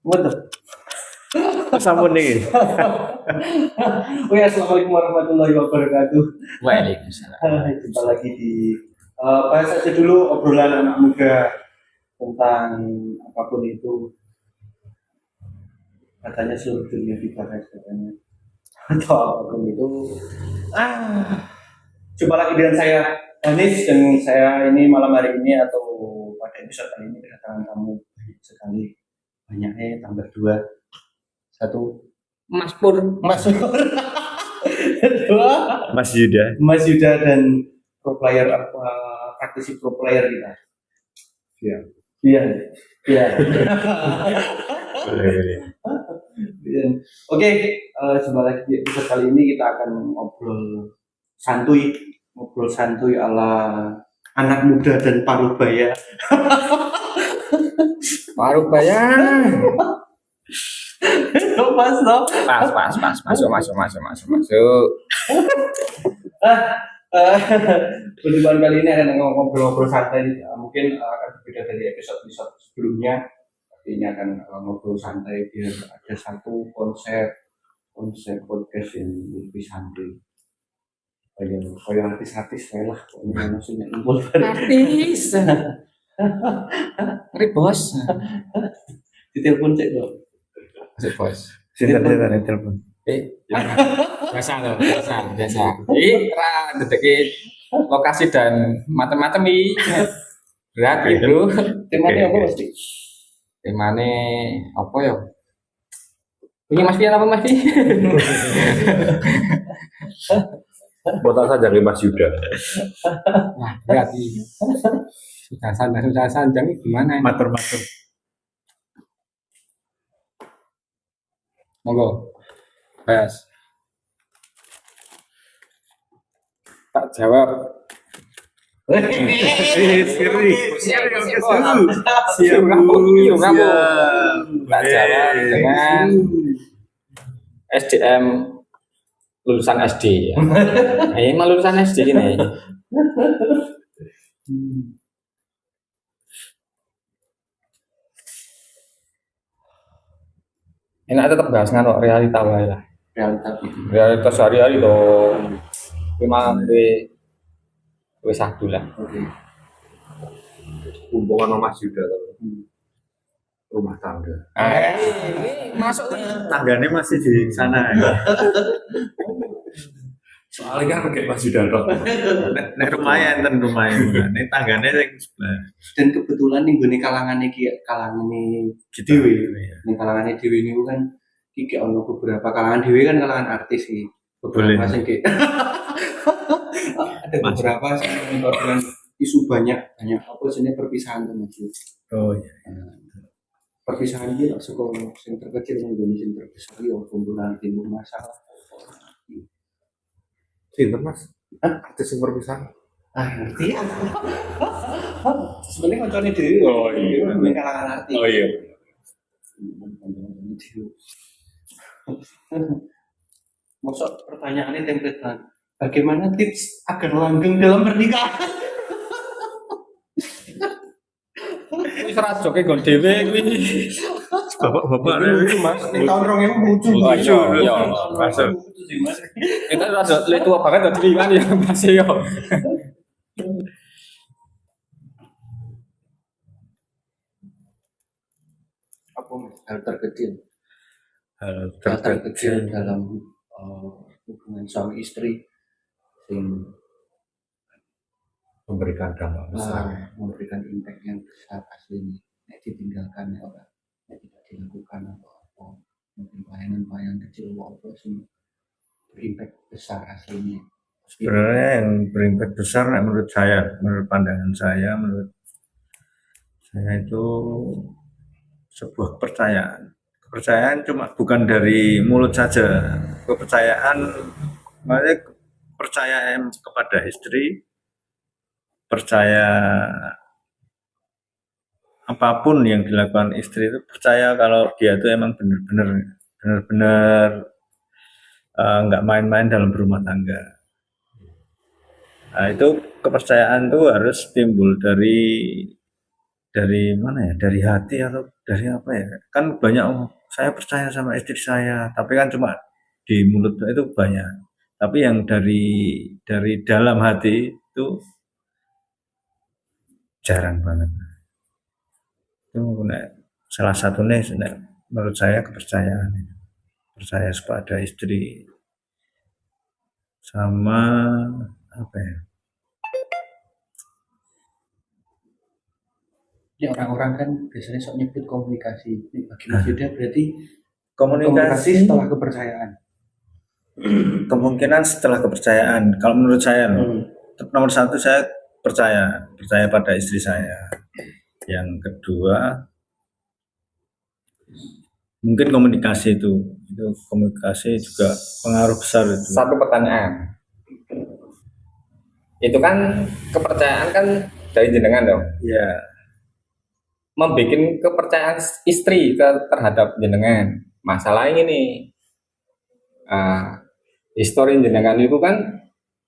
Betul. Sampun nih. Oh ya, assalamualaikum warahmatullahi wabarakatuh. Waalaikumsalam. Jumpa lagi di bahas aja dulu obrolan anak muda tentang apapun itu. Katanya seluruh dunia dibahas katanya. Atau apapun itu. Jumpa lagi dengan saya Danis, dan saya ini malam hari ini atau pada episode kali ini kedatangan tamu sekali, banyaknya tambah 2, 1 Mas Pur. Dua Mas Yuda. Mas Yuda dan pro player praktisi pro player kita. Iya. Oke, jumpa lagi di episode kali ini. Kita akan ngobrol santuy ala anak muda dan parubaya. Pas no. Masuk. Perjumpaan kali ini akan ngobrol-ngobrol santai. Mungkin akan berbeda dari episode sebelumnya. Tapi ini akan ngobrol santai biar ada satu konsep podcast yang lebih santai. Kayak artis saya lah, pokoknya maksudnya impul Artis. Ngeri bos. ditelepon cek dong. Masuk bos. Sinten telepon. Biasa. Detik lokasi dan macam-macam ini. Berat gitu. Temanya apa pasti? Temane apa ya? Ini Mas Pian apa Mas Pi? Botak saja ke Mas Yuda. Nah, berarti sudah sanjang ini gimana? Matur. Monggo. Bas. Tak jawab. Siap. Tak jawab dengan SDM lulusan SD ya. Emang lulusan SD ini. Enak tetap bahas ngantuk realita wae lah. Realitas sehari-hari dong. Memang wis satu lah. Oke. Hubungan sama Mas Yuda rumah tangga. Ini masuk Tangganya masih di sana ya. Soalnya kan kayak Mas Yuda loh. Nek lumayan. Nek tangganya yang sebelah. Dan kebetulan nih gue kalangannya Dewi. Nih kalangannya Dewi ini kan iki ono beberapa kalangan Dewi kan kalangan artis sih. Beberapa sing ada beberapa yang dengan isu banyak apa jenis perpisahan teman. Oh iya. Perpisahan ini sekolah yang terkecil yang Indonesia yang terbesar ya pembunuhan timbul masalah. Cinta Mas. Artis yang perpisahan. Ngerti ya. Sebenarnya konconya Dewi. Oh iya. Ini kalangan artis. Oh iya. Maksud pertanyaannya template kan. Bagaimana tips agar langgeng dalam pernikahan? wis ra joke gon dhewe kuwi. Bapak-bapak itu Mas, ini tahun 2000 lucu. Oh iya. Masuk. Kita rada le tua banget tadi kan ya Mas yo. Apa hal terkecil? Hal Hal terkecil dalam hubungan suami istri yang memberikan dampak besar. memberikan impact yang besar aslinya. Ditinggalkan ya orang, tidak dilakukan apa mungkin pelayanan kecil apa sih berimpact besar aslinya. Sebenarnya yang berimpact besar menurut pandangan saya itu sebuah kepercayaan cuma bukan dari mulut saja, maksudnya kepercayaan kepada istri, percaya apapun yang dilakukan istri itu percaya kalau dia itu emang benar-benar nggak main-main dalam berumah tangga. Nah, itu kepercayaan itu harus timbul dari dari mana ya? Dari hati atau dari apa ya? Kan banyak saya percaya sama istri saya, tapi kan cuma di mulut itu banyak. Tapi yang dari dalam hati itu jarang banget. Itu salah satunya menurut saya kepercayaan. Percaya pada istri sama apa ya? Ya orang-orang kan biasanya sok nyebut komunikasi. Ini bagi Mas Yuda berarti Komunikasi setelah kepercayaan. kemungkinan setelah kepercayaan. Kalau menurut saya nomor satu saya percaya pada istri saya. Yang kedua mungkin komunikasi itu komunikasi juga pengaruh besar itu. Satu pertanyaan. Itu kan kepercayaan kan dari jenengan dong. Ya, Membikin kepercayaan istri terhadap jenengan. Masalah ini histori jenengan itu kan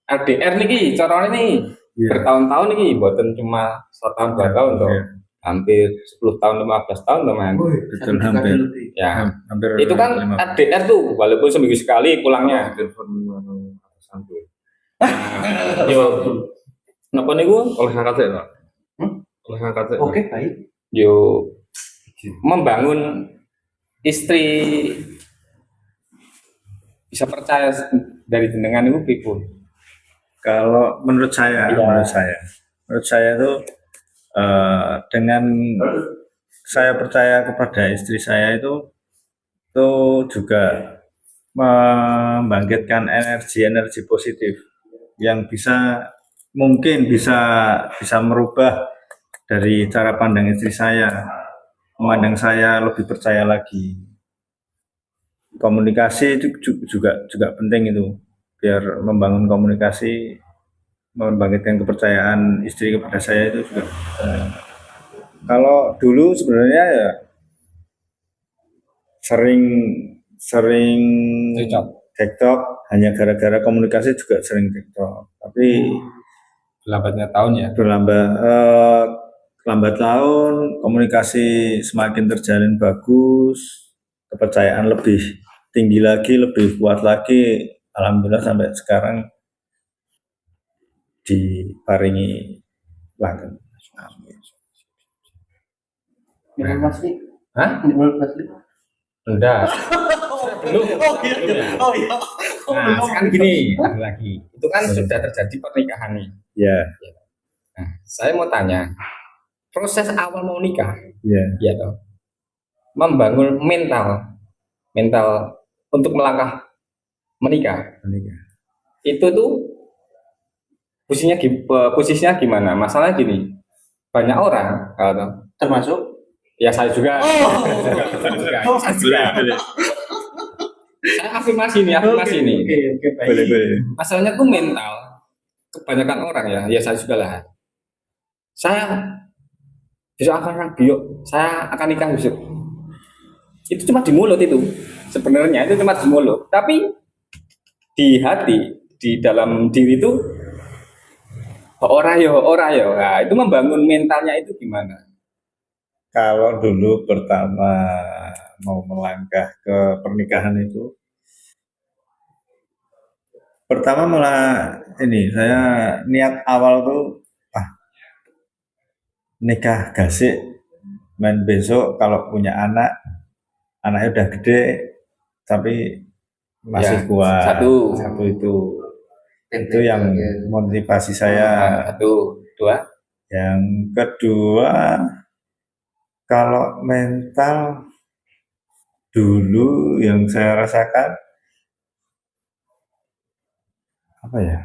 LDR niki corone nih. ya, Bertahun-tahun nih, buatan cuma 1 tahun 2 tahun tuh. ya. Hampir 10 tahun 15 tahun teman. Betul, hampir. Ya. Hampir Itu kan 5. LDR tuh walaupun seminggu sekali pulangnya. Yo. Napa niku? Oleh ngangkat saya, Pak. Oleh ngangkat saya. Oke, baik. Yo membangun istri bisa percaya dari jenengan itu pripun? Kalau menurut saya, Iya. menurut saya itu dengan saya percaya kepada istri saya itu juga membangkitkan energi positif yang mungkin bisa merubah dari cara pandang istri saya, memandang saya lebih percaya lagi. Komunikasi itu juga penting itu, biar membangun komunikasi, membangkitkan kepercayaan istri kepada saya itu juga. Kalau dulu sebenarnya ya sering cekcok hanya gara-gara komunikasi juga sering cekcok, tapi Lambatnya tahun ya. lambat laun komunikasi semakin terjalin bagus, kepercayaan lebih tinggi lagi, lebih kuat lagi, alhamdulillah sampai sekarang diparingi langgeng. Menurut Mas Lik? Hah? Menurut Mas Lik? Enggak. Belum. Oh iya. Nah, sekarang gini, ada lagi. Itu kan sudah terjadi pernikahan nih. Ya, Nah, saya mau tanya, proses awal mau nikah, ya. ya toh, membangun mental untuk melangkah menikah, itu tuh posisinya gimana? Masalah gini, banyak orang, Termasuk? ya saya juga, Oh, saya juga. Saya afirmasi nih. Oke, baik. Boleh. Masalahnya tuh mental, kebanyakan orang ya saya juga lah. Saya besok akan saya akan nikah besok. Itu cuma di mulut itu. Sebenarnya itu cuma di mulut, tapi di hati, di dalam diri itu ora yo. Nah, itu membangun mentalnya itu gimana? Kalau dulu pertama mau melangkah ke pernikahan itu, pertama malah saya niat awal tuh nikah gasik, main besok kalau punya anaknya udah gede tapi masih Ya, kuat. satu Itu yang motivasi saya. satu, dua. Yang kedua, kalau mental dulu yang saya rasakan apa ya?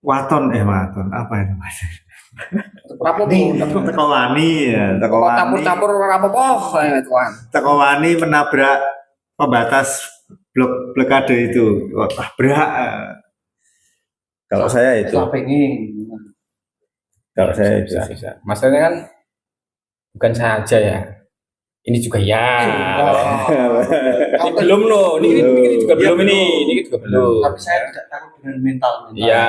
Waton apa itu Mas? Teko wani ya, Campur rapopo tuan. Teko wani menabrak pembatas blokade itu. Tabrak. Kalau saya itu. Kalau saya itu. Bisa. Masalahnya kan bukan saya aja ya. Ini juga ya. Ini belum loh. Ini juga belum ini. Ini juga belum. Tapi saya tidak takut dengan mental. Iya.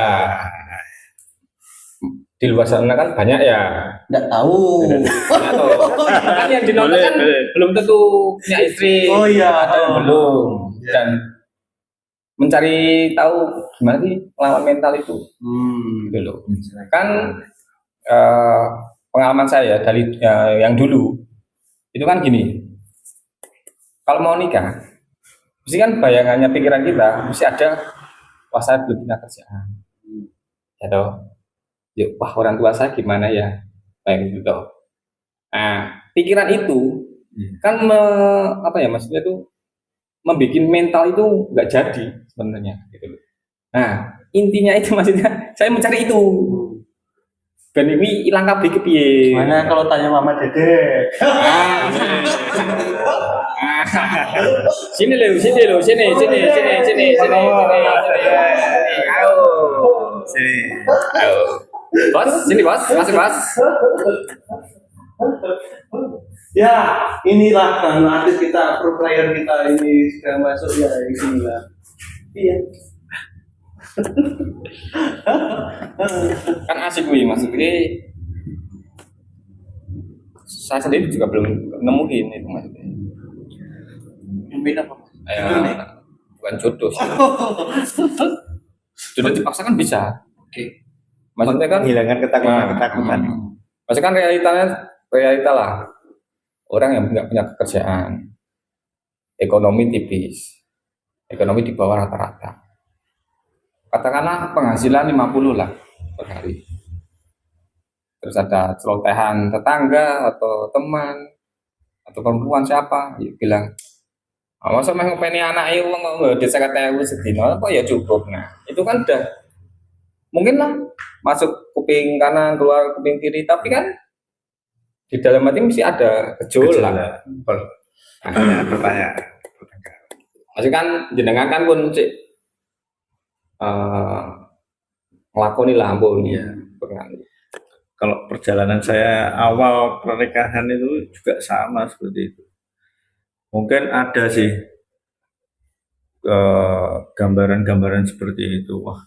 di luar sana kan banyak ya. Nggak tahu. Banyak toh. Kan yang dinonton kan belum tentu punya istri. Oh iya. Ada yang belum. Iya. Dan mencari tahu gimana sih lawan mental itu. Gitu loh. Kan pengalaman saya dari yang dulu itu kan gini. Kalau mau nikah, mesti kan bayangannya pikiran kita mesti ada, wah saya belum punya kerjaan. Ya toh. Yuk, wah orang tua saya gimana ya, kayak gitu toh. Nah, pikiran itu kan apa ya maksudnya tuh membuat mental itu nggak jadi sebenarnya gitu loh. Nah, intinya itu maksudnya saya mencari itu. Dan ini hilang kabeh kepiye. Gimana kalau tanya Mama Dede? Sini loh, sini. Ayo. Sini. Ayo. Bos, sini bos, masuk bos. Ya, inilah artis kita, pro player kita ini sudah masuk ya di sini lah. Iya. Kan asik wih, maksudnya saya sendiri juga belum nemuin itu maksudnya. Beda apa? Bukan jodoh sih. Jodoh dipaksakan bisa. Oke. Maksudnya kan Menghilangkan ketakutan. maksudnya kan realita lah. Orang yang nggak punya pekerjaan, ekonomi tipis, ekonomi di bawah rata-rata. Katakanlah penghasilan 50 lah per hari. Terus ada celotehan tetangga atau teman atau perempuan siapa, ya bilang, masa mah ngopeni anak itu nggak ada 50.000 sedino, kok ya cukup. Nah, itu kan udah mungkin lah masuk kuping kanan keluar kuping kiri, tapi kan di dalam hati mesti ada gejolak. Pertanyaan. Maksudnya kan jenengan kan pun cik ngelakoni lah ampun. Iya. Kalau perjalanan saya awal pernikahan itu juga sama seperti itu. Mungkin ada sih gambaran-gambaran seperti itu. Wah,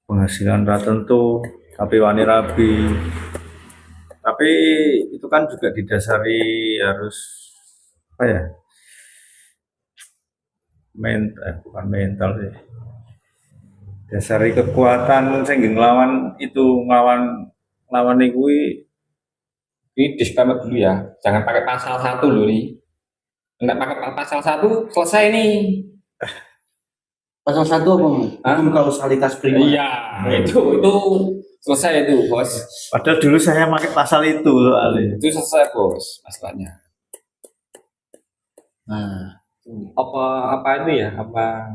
penghasilan tentu, tapi wani rabi. Tapi itu kan juga didasari harus apa ya? Bukan mental sih. Dasari kekuatan sing nglawan itu nglawan kuwi. Ini disclaimer dulu ya, jangan pakai pasal 1 loh nih. Enggak pakai pasal 1 selesai nih. Pasal 1 apa? Hukum kausalitas prima. Iya, itu selesai itu bos. Padahal dulu saya pakai pasal itu soalnya. Itu selesai bos masalahnya. Nah, Apa itu ya? Apa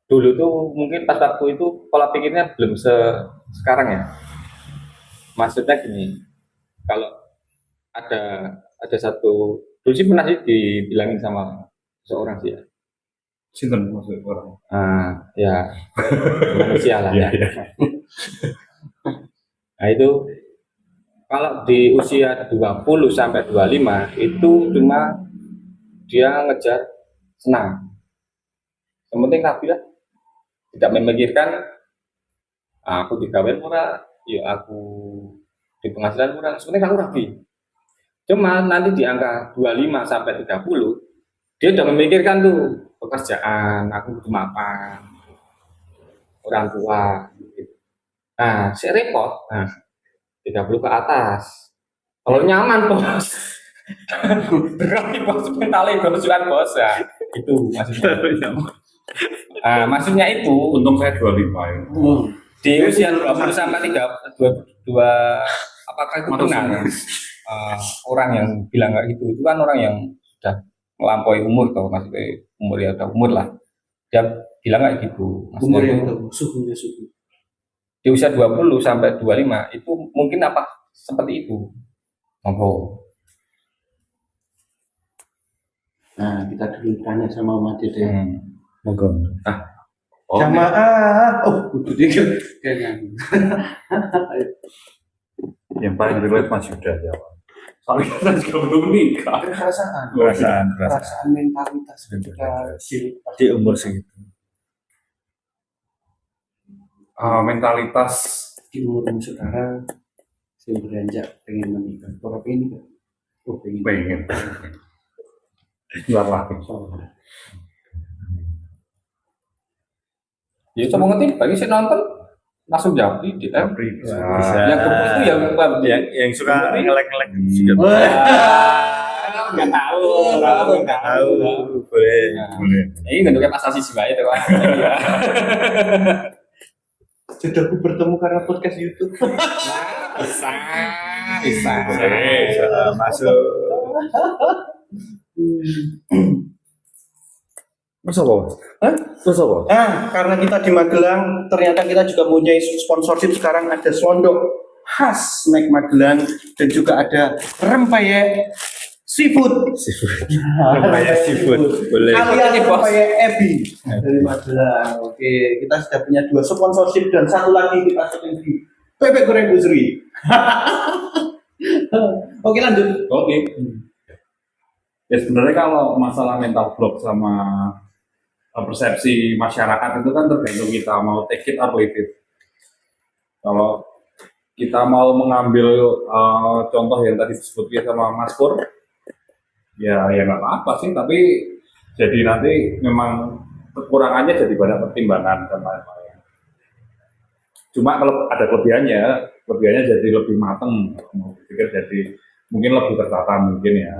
dulu tuh mungkin pas waktu itu pola pikirnya belum sekarang ya. Maksudnya gini, kalau ada satu dulu sih pernah sih dibilangin sama seorang sih ya. Sinten maksud orang? Ya manusia lah ya. Nah itu kalau di usia 20 sampai 25 itu cuma dia ngejar senang. Yang penting rapi lah. Tidak memikirkan aku digawe murah, ya aku di penghasilan murah, sebenarnya aku rapi. Cuma nanti di angka 25 sampai 30 dia udah memikirkan tuh pekerjaan, aku butuh makan, orang tua gitu. Nah, saya repot. Nah, 30 ke atas. Kalau nyaman bos. Berarti bos mentalnya gosukan bos ya. Itu maksudnya. Maksudnya itu Untung saya 25 ya. di usia 20 sampai 32 apakah itu benar? Orang yang bilang kayak gitu itu kan orang yang sudah melampaui umur atau maksudnya umur ya udah umur lah. Dia bilang kayak gitu. umur Maksudnya yang itu, tahu, suhunya suhu. di usia 20 sampai 25 itu mungkin apa seperti itu. Monggo. Nah, kita dulu tanya sama Mama Dede. Monggo. Jamaah. Itu dia kan. Yang paling relate Mas Yuda jawab. Soalnya kita juga belum nikah. Perasaan mentalitas ketika Di umur segitu. Mentalitas di umurmu sekarang sing beranjak pengen menikah, orang pengen nikah, pengen. Pengen. Luar lagi. Ya coba ngerti bagi saya nonton langsung jawab di DM. Bisa. Yang gemuk itu yang yang suka ngelek-ngelek juga. Nggak tahu. Nggak tahu. Boleh. Boleh. Ini bentuknya pas asisi baik itu kan. Jodohku bertemu karena podcast YouTube. Bisa. Bisa. Bisa masuk. Masa apa? Hah? Masa apa? Nah, karena kita di Magelang, ternyata kita juga mempunyai sponsorship. Sekarang ada selondok khas Snack Magelang dan juga ada rempeyek seafood. Rempeyek seafood. Boleh. Alias rempeyek Ebi dari Magelang. Oke, kita sudah punya 2 sponsorship dan satu lagi kita syuting di Bebek Goreng Busri. Oke, lanjut. Oke. Ya sebenarnya kalau masalah mental block sama persepsi masyarakat itu kan tergantung kita mau take it or leave it. Kalau kita mau mengambil contoh yang tadi disebutkan sama Mas Pur, ya nggak apa-apa sih, tapi jadi nanti memang kekurangannya jadi banyak pertimbangan dan lain-lain. Cuma kalau ada kelebihannya jadi lebih mateng, mau pikir jadi mungkin lebih tertata mungkin ya.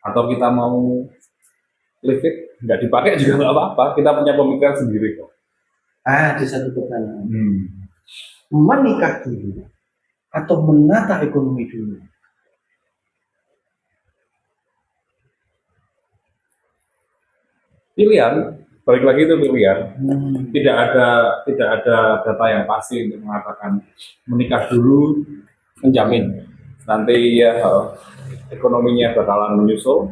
Atau kita mau leave it, nggak dipakai juga nggak apa-apa, kita punya pemikiran sendiri kok. Ada satu pertanyaan. Menikah dulu atau menata ekonomi dulu? Pilihan, balik lagi itu pilihan. Tidak ada data yang pasti untuk mengatakan menikah dulu menjamin nanti ya ekonominya bakalan menyusul,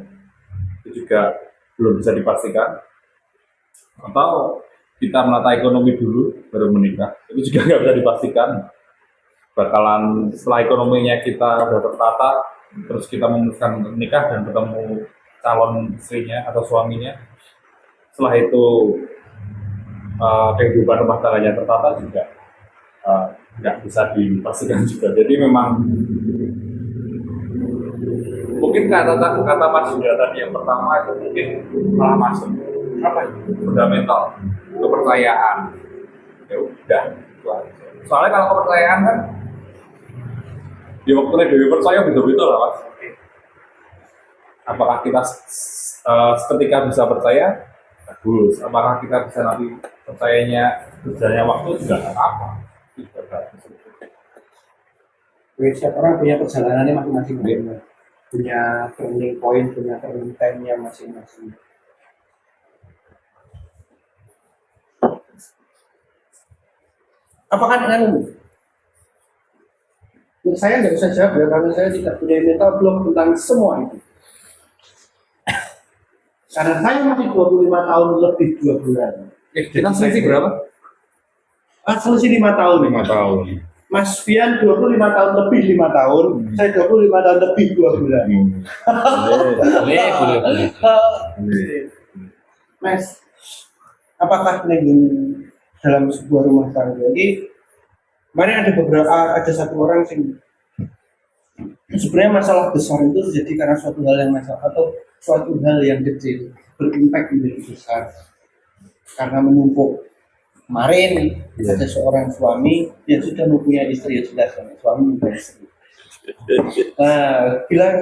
itu juga belum bisa dipastikan. Atau kita menata ekonomi dulu baru menikah, itu juga nggak bisa dipastikan. Bakalan setelah ekonominya kita sudah tertata, terus kita memutuskan untuk menikah dan ketemu calon istrinya atau suaminya, setelah itu kehidupan rumah tangganya tertata juga nggak bisa dipastikan juga. Jadi memang mungkin kata Mas Yuda tadi yang pertama itu mungkin malah masuk apa fundamental kepercayaan. Ya udah, soalnya kalau kepercayaan kan di waktu Dewi percaya betul-betul lah Mas. Apakah kita ketika bisa percaya bagus, apakah kita bisa nanti percayanya berjalannya waktu juga nggak apa-apa. Setiap orang punya perjalanannya masing-masing, punya turning point, punya turning time-nya masing-masing. Apakah dengan saya nggak bisa jawab ya, karena saya tidak punya mental block tentang semua itu. Karena saya masih 25 tahun lebih 2 bulan. Kita selisih berapa? Selisih 5 tahun. 5 tahun. Mas Fian 25 tahun lebih 5 tahun, saya 25 tahun lebih 2 bulan. Boleh. Mas, apakah dalam sebuah rumah tangga ini kemarin ada satu orang yang sebenarnya masalah besar itu terjadi karena suatu hal yang masalah atau suatu hal yang kecil berimpact menjadi besar karena menumpuk. Kemarin ada seorang suami yang sudah mempunyai istri, ya sudah suami mempunyai istri. Bilang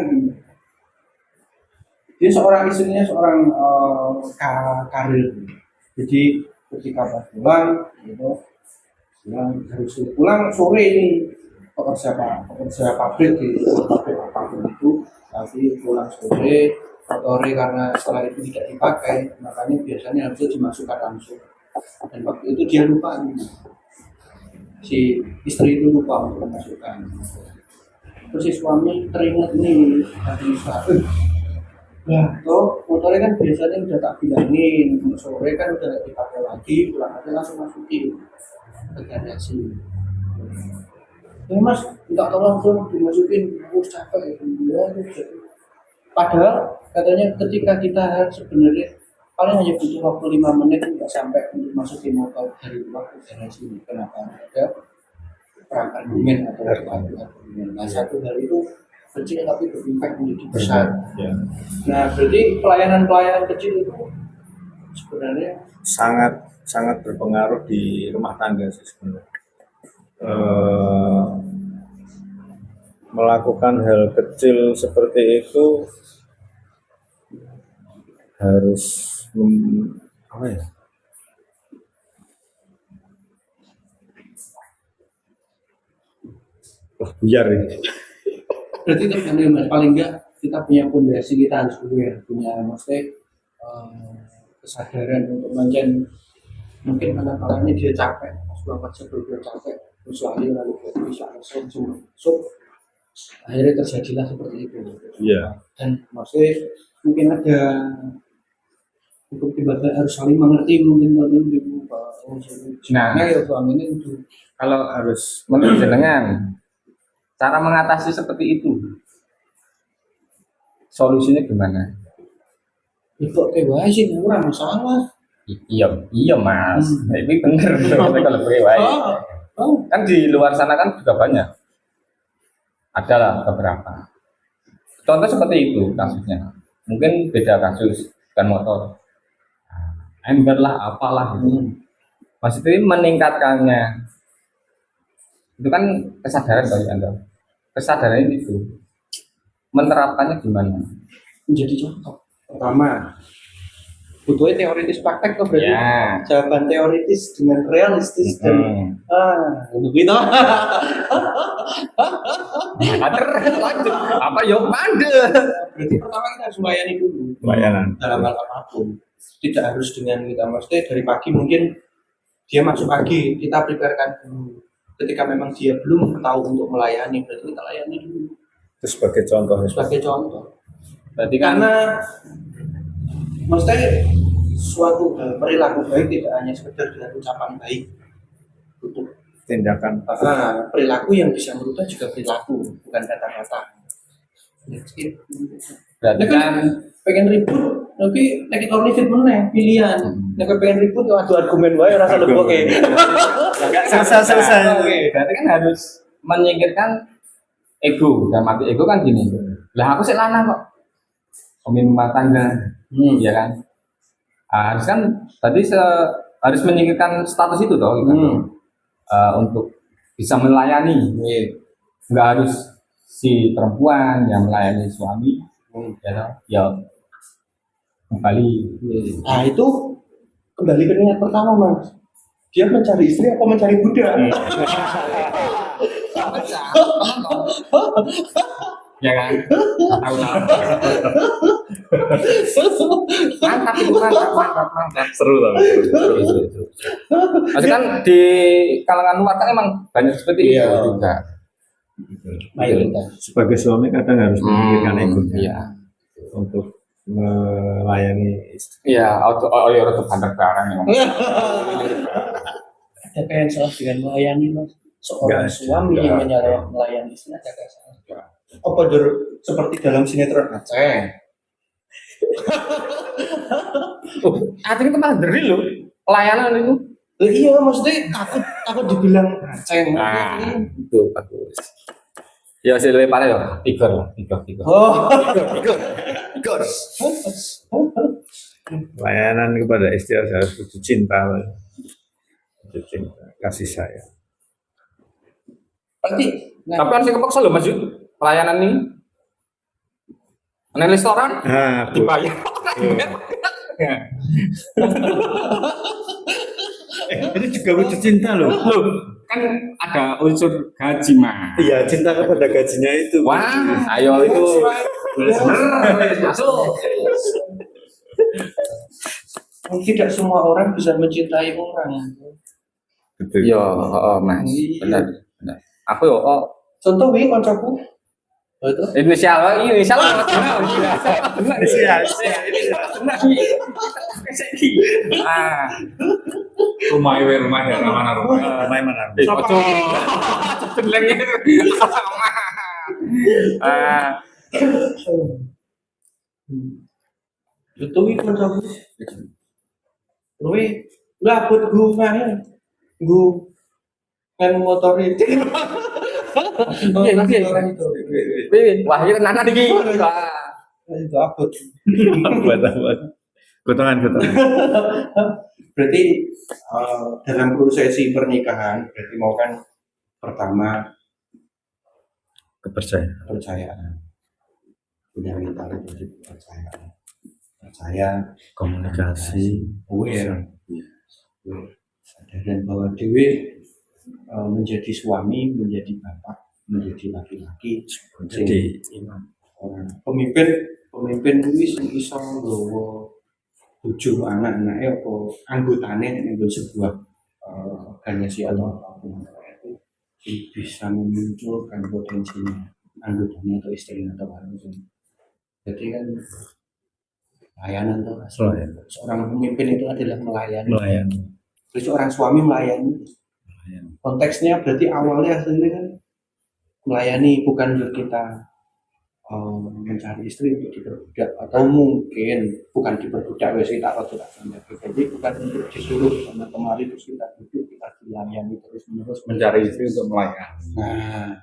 dia seorang istrinya seorang karir. Jadi ketika pas pulang, gitu, bilang harus pulang sore ini pekerja pabrik di pabrik apapun itu, tapi pulang sore karena setelah itu tidak dipakai, makanya biasanya harusnya dimasukkan langsung. Dan waktu itu dia lupa, si istri itu lupa untuk memasukkan. Terus si suami teringat nih tadi toh motornya kan biasanya udah tak bilangin sore kan udah gak dipakai lagi, pulang aja langsung masukin ke garasi. Ya mas, minta tolong dong dimasukin, aku capek ya. Padahal katanya ketika kita sebenarnya paling hanya butuh waktu 5 menit nggak sampai untuk masukin motor dari luar ke garasi. Kenapa? Ada berargumen atau berargumen. Nah, satu hal itu kecil tapi berimpact menjadi besar. Ya. Nah, berarti pelayanan kecil itu sebenarnya Sangat berpengaruh di rumah tangga sih sebenarnya. Melakukan hal kecil seperti itu harus apa ya? Wah, buyar ini. berarti itu kan ya, Mas, paling enggak kita punya pondasi, kita harus punya maksudnya kesadaran untuk mungkin kadang-kadang dia capek, selama sebelum capek, terus lalu bisa langsung akhirnya terjadilah seperti itu. Iya. Dan maksudnya mungkin ada untuk tiba-tiba harus saling mengerti mungkin Nah. ya suami ini itu Kalau harus menurut jenengan cara mengatasi seperti itu, solusinya gimana? itu kayak sih kurang masalah. Iya mas, ini bener. Kalau wae. Kan di luar sana kan juga banyak, ada lah beberapa. Contoh seperti itu kasusnya. Mungkin beda kasus, bukan motor, ember lah, apalah gitu. Maksudnya meningkatkannya itu kan kesadaran bagi Anda. Kesadaran itu menerapkannya gimana? Menjadi contoh pertama butuhnya teoritis praktek tuh berarti Ya. jawaban teoritis dengan realistis dan begitu. Lanjut. Apa yuk mande? Berarti pertama kita harus melayani dulu Layanan. dalam hal apapun. Tidak harus dengan kita maksudnya dari pagi mungkin dia masuk pagi kita preparekan dulu. Ketika memang dia belum tahu untuk melayani berarti kita layani dulu Itu sebagai contoh. sebagai contoh. Berarti kan Karena maksudnya suatu perilaku baik tidak hanya sekedar dengan ucapan baik, butuh Tindakan. perilaku yang bisa merubah juga perilaku, bukan kata-kata. berarti kan Pengen ribut, tapi nek kita fit meneh pilihan. Nek pengen ribut ya adu argumen wae rasa leboke. Enggak selesai. Oke, berarti kan harus menyingkirkan ego. Dan mati ego kan gini. Lah aku sih lanang kok. Pemimpin rumah tangga, ya kan? Harus kan tadi harus menyingkirkan status itu toh gitu. Untuk bisa melayani, nggak harus si perempuan yang melayani suami, ya kembali. Nah itu kembali ke niat pertama mas. Dia mencari istri atau mencari budak? Ya kan? Tahu lah. Mantap itu, mantap. Seru tapi. Maksudnya kan di kalangan luar kan emang banyak seperti itu juga. Sebagai suami kadang harus memikirkan egonya Iya. untuk melayani istri. Iya, auto banyak barang yang. Ada kayak yang salah dengan melayani mas. Seorang suami yang melayani istri ada kayak salah. Apa seperti dalam sinetron Aceh? Aceh itu malah dari loh pelayanan itu. Iya maksudnya takut dibilang Aceh. Itu bagus. Ya hasil lepar ya, tiga. Oh, Layanan kepada istri harus butuh cinta, kasih sayang. berarti Tapi kan saya kepaksa loh Mas Yud, pelayanan ini. Neng restoran Nah, dibayar. itu juga butuh cinta loh. Loh, kan ada unsur gaji mah. Iya, cinta kepada gajinya itu. Wah, ayo itu. Masuk. tidak semua orang bisa mencintai orang. Betul. Yo, Mas. Benar. Aku yo, Contoh wi koncoku. Itu inisial. Rumah ya, mana rumah. Rumah mana? itu wi koncoku. Wi lah buat gue ngahnya. Gue Kan motor itu. Iya. Orang itu. Wah, ini tenanan iki. Wah. Itu abot. Buat gotongan. Berarti dalam prosesi pernikahan berarti mau kan pertama kepercayaan. Punya mental itu kepercayaan. Percaya, Komunikasi, aware, sadar bahwa dewi menjadi suami, menjadi bapak, menjadi laki-laki, jadi orang pemimpin itu iso nggawa bojo anak-anaknya apa anggotane ning sebuah organisasi atau apapun itu bisa memunculkan potensinya anggotanya atau istrinya atau harusnya. Jadi kan layanan tuh seorang pemimpin itu adalah melayani. Terus seorang suami melayani. Konteksnya berarti awalnya hasilnya kan melayani, bukan untuk kita mencari istri untuk diperbudak, atau mungkin bukan diperbudak wes kita atau tidak sampai. Jadi bukan untuk disuruh sama kemari terus kita duduk kita dilayani terus menerus Mencari istri untuk melayani. Nah,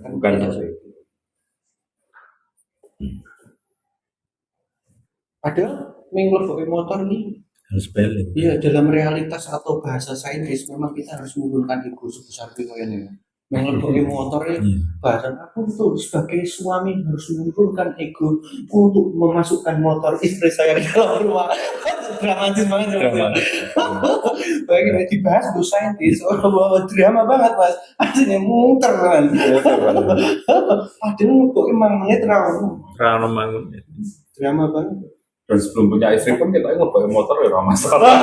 kan Bukan itu. Padahal menglebihi motor nih, harus balik. iya dalam realitas atau bahasa saintis memang kita harus menggunakan ego sebesar itu ini. Menglebihi motor ini bahasa aku tuh sebagai suami harus mengumpulkan ego untuk memasukkan motor istri saya di dalam rumah. Dramatis banget. Bagaimana dibahas tuh saintis, drama banget mas. Aslinya muter kan. Padahal kok emang netral. Drama banget. Dan sebelum punya istri pun kita ngebawa motor ya ramah masalah.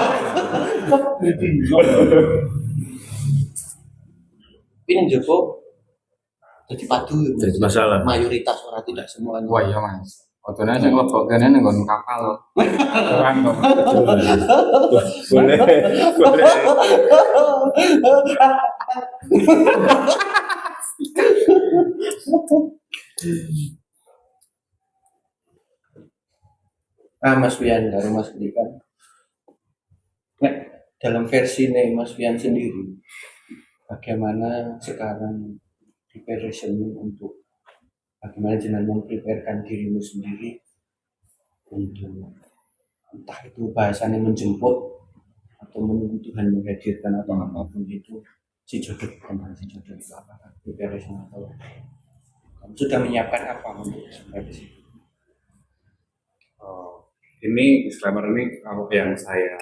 Ini Joko jadi padu Jadi masalah. mayoritas orang tidak semuanya. Wah, iya Mas. Otone sing lebok kene ning nggon kapal. Orang kok. Boleh. Mas Wian dari Mas Dikan. Nah, dalam versi nih Mas Wian sendiri, bagaimana sekarang preparation untuk bagaimana jenengan mempreparekan dirimu sendiri untuk entah itu bahasanya menjemput atau menunggu Tuhan menghadirkan atau apapun itu si jodoh tentang si jodoh itu apa preparation atau kamu sudah menyiapkan apa untuk sampai di situ? Ini disclaimer ini kalau yang saya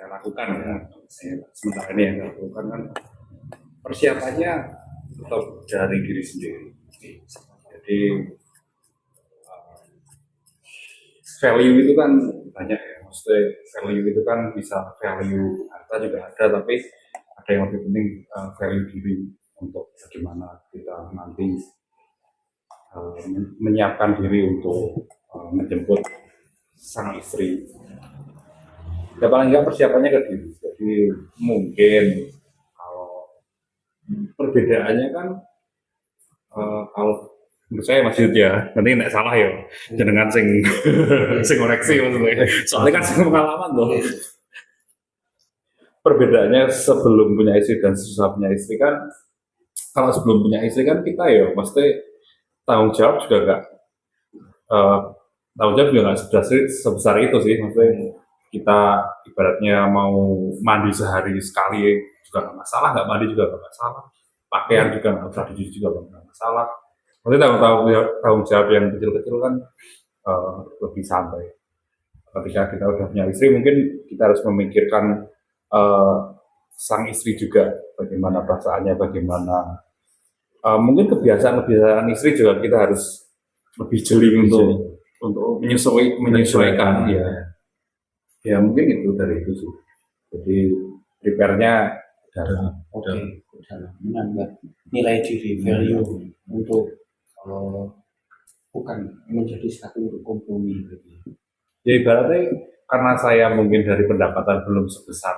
lakukan ya, sementara ini yang saya lakukan kan persiapannya tetap dari diri sendiri. Jadi value itu kan banyak ya, maksudnya value itu kan bisa value harta juga ada, tapi ada yang lebih penting value diri untuk bagaimana kita nanti menyiapkan diri untuk menjemput sang istri. Ya paling enggak persiapannya ke diri. Jadi mungkin kalau perbedaannya kan kalau menurut saya masih ya, nanti nek salah ya, jenengan sing koreksi maksudnya. Soalnya kan sing pengalaman tuh. Perbedaannya sebelum punya istri dan sesudah punya istri kan, kalau sebelum punya istri kan kita ya pasti tanggung jawab juga enggak tanggung jawab juga nggak sebesar itu sih, maksudnya kita ibaratnya mau mandi sehari sekali juga nggak masalah, nggak mandi juga nggak masalah, pakaian juga nggak usah dicuci juga nggak masalah. Maksudnya tanggung jawab yang kecil-kecil kan lebih santai. Ketika kita udah punya istri mungkin kita harus memikirkan sang istri juga, bagaimana perasaannya, bagaimana mungkin kebiasaan istri juga kita harus lebih jeli untuk menyesuaikan ya mungkin itu dari itu sih. Jadi prepare-nya dalam menambah nilai diri value untuk bukan menjadi satu untuk kompromi. Ya ibaratnya karena saya mungkin dari pendapatan belum sebesar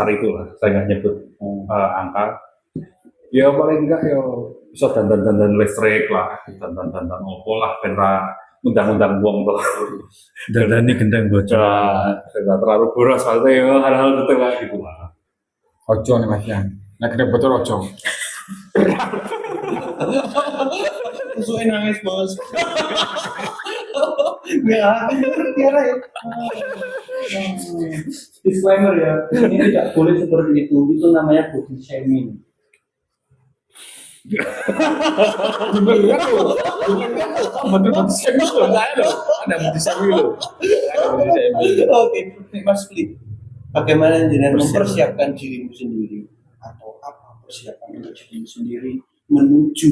itulah, saya nggak nyebut angka. Ya paling enggak ya bisa dandan listrik lah, dandan opo lah, penra undang-undang uang tuh. Dan ini gendang bocor. Tidak terlalu boros, maksudnya ya hal-hal gitu lah gitu lah. Ojo nih Mas ya. Nek gede bocor ojo. Sesuai nangis bos. Ya, kira ya. Disclaimer ya, ini tidak boleh seperti itu. Itu namanya body shaming. Betul-betul semi loh saya loh. Ada body shaming loh. Ada body shaming. Oke, Mas Klik. Bagaimana jenengan mempersiapkan dirimu sendiri atau apa persiapan untuk dirimu sendiri menuju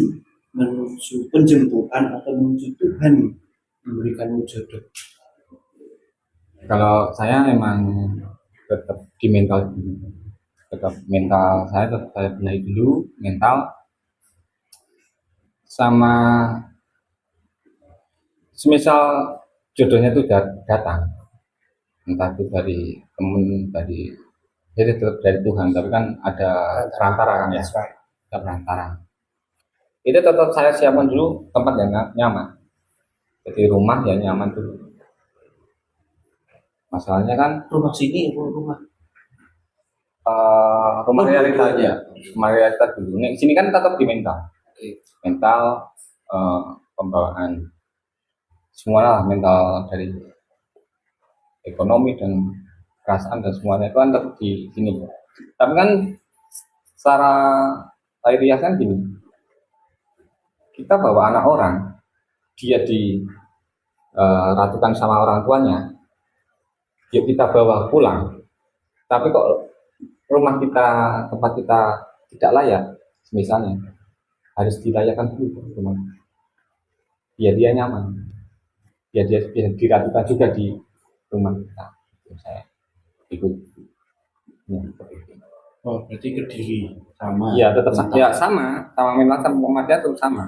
penjemputan atau menuju Tuhan memberikanmu jodoh? Kalau saya memang tetap di mental dulu. Tetap mental saya tetap saya benahi dulu mental sama semisal jodohnya itu datang entah itu dari temen dari jadi tetap dari Tuhan tapi kan ada perantara kan ya ada perantara itu tetap saya siapkan dulu tempat yang nyaman jadi rumah yang nyaman dulu masalahnya kan Rumah sini, rumah rumah realita aja rumah realita dulu nih sini kan tetap di mental mental pembawaan semua lah mental dari ekonomi dan perasaan dan semuanya itu kan tetap di sini tapi kan secara lahiriah kan gini kita bawa anak orang dia ratukan sama orang tuanya yuk kita bawa pulang tapi kok rumah kita tempat kita tidak layak misalnya harus dilayakkan dulu rumah biar dia nyaman biar dia bisa diratukan juga di rumah kita saya ikut ya, oh berarti ke diri sama iya tetap ya sama mental sama pemadanya tetap sama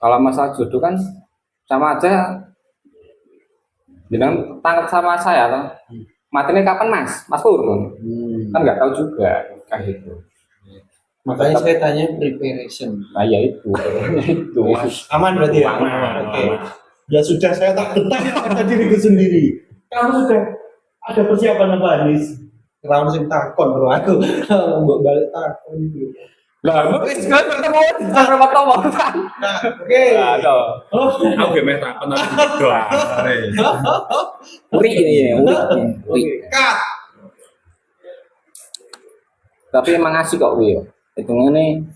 kalau masalah jodoh kan sama aja bilang tangkap sama saya loh matinya kapan mas Pur kan nggak tahu juga kayak gitu makanya saya tanya preparation. nah ya itu itu Aman berarti ya? Aman. Oke. Ya sudah saya tak betah pada diriku sendiri. Kamu sudah ada persiapan apa Anis? Kalau sing takon bro aku mbok balik takon itu. lah wis kan ketemu di cara waktu kan Nah, oke. aduh Aku gak meh takon aku berdoa. uri ini uri Cut. tapi emang asik kok wi hitungannya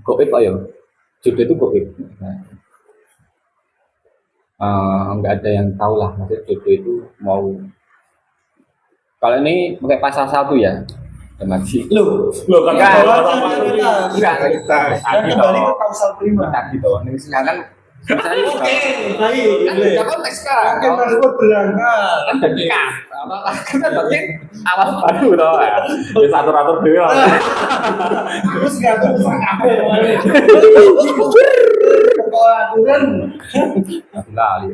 goib kok ya jodoh itu goib nggak ada yang tahu lah maksudnya jodoh itu mau kalau ini pakai pasal 1 ya mati Loh, Kan enggak kembali ke kausal prima. gitu ini sekarang misalnya Oke, baik. kan beda konteks kan Oke, tersebut berangkat. kan jadi kan berarti awal baru toh ya atur-atur dhewe Terus nggak tuh sampai. Aturan. lali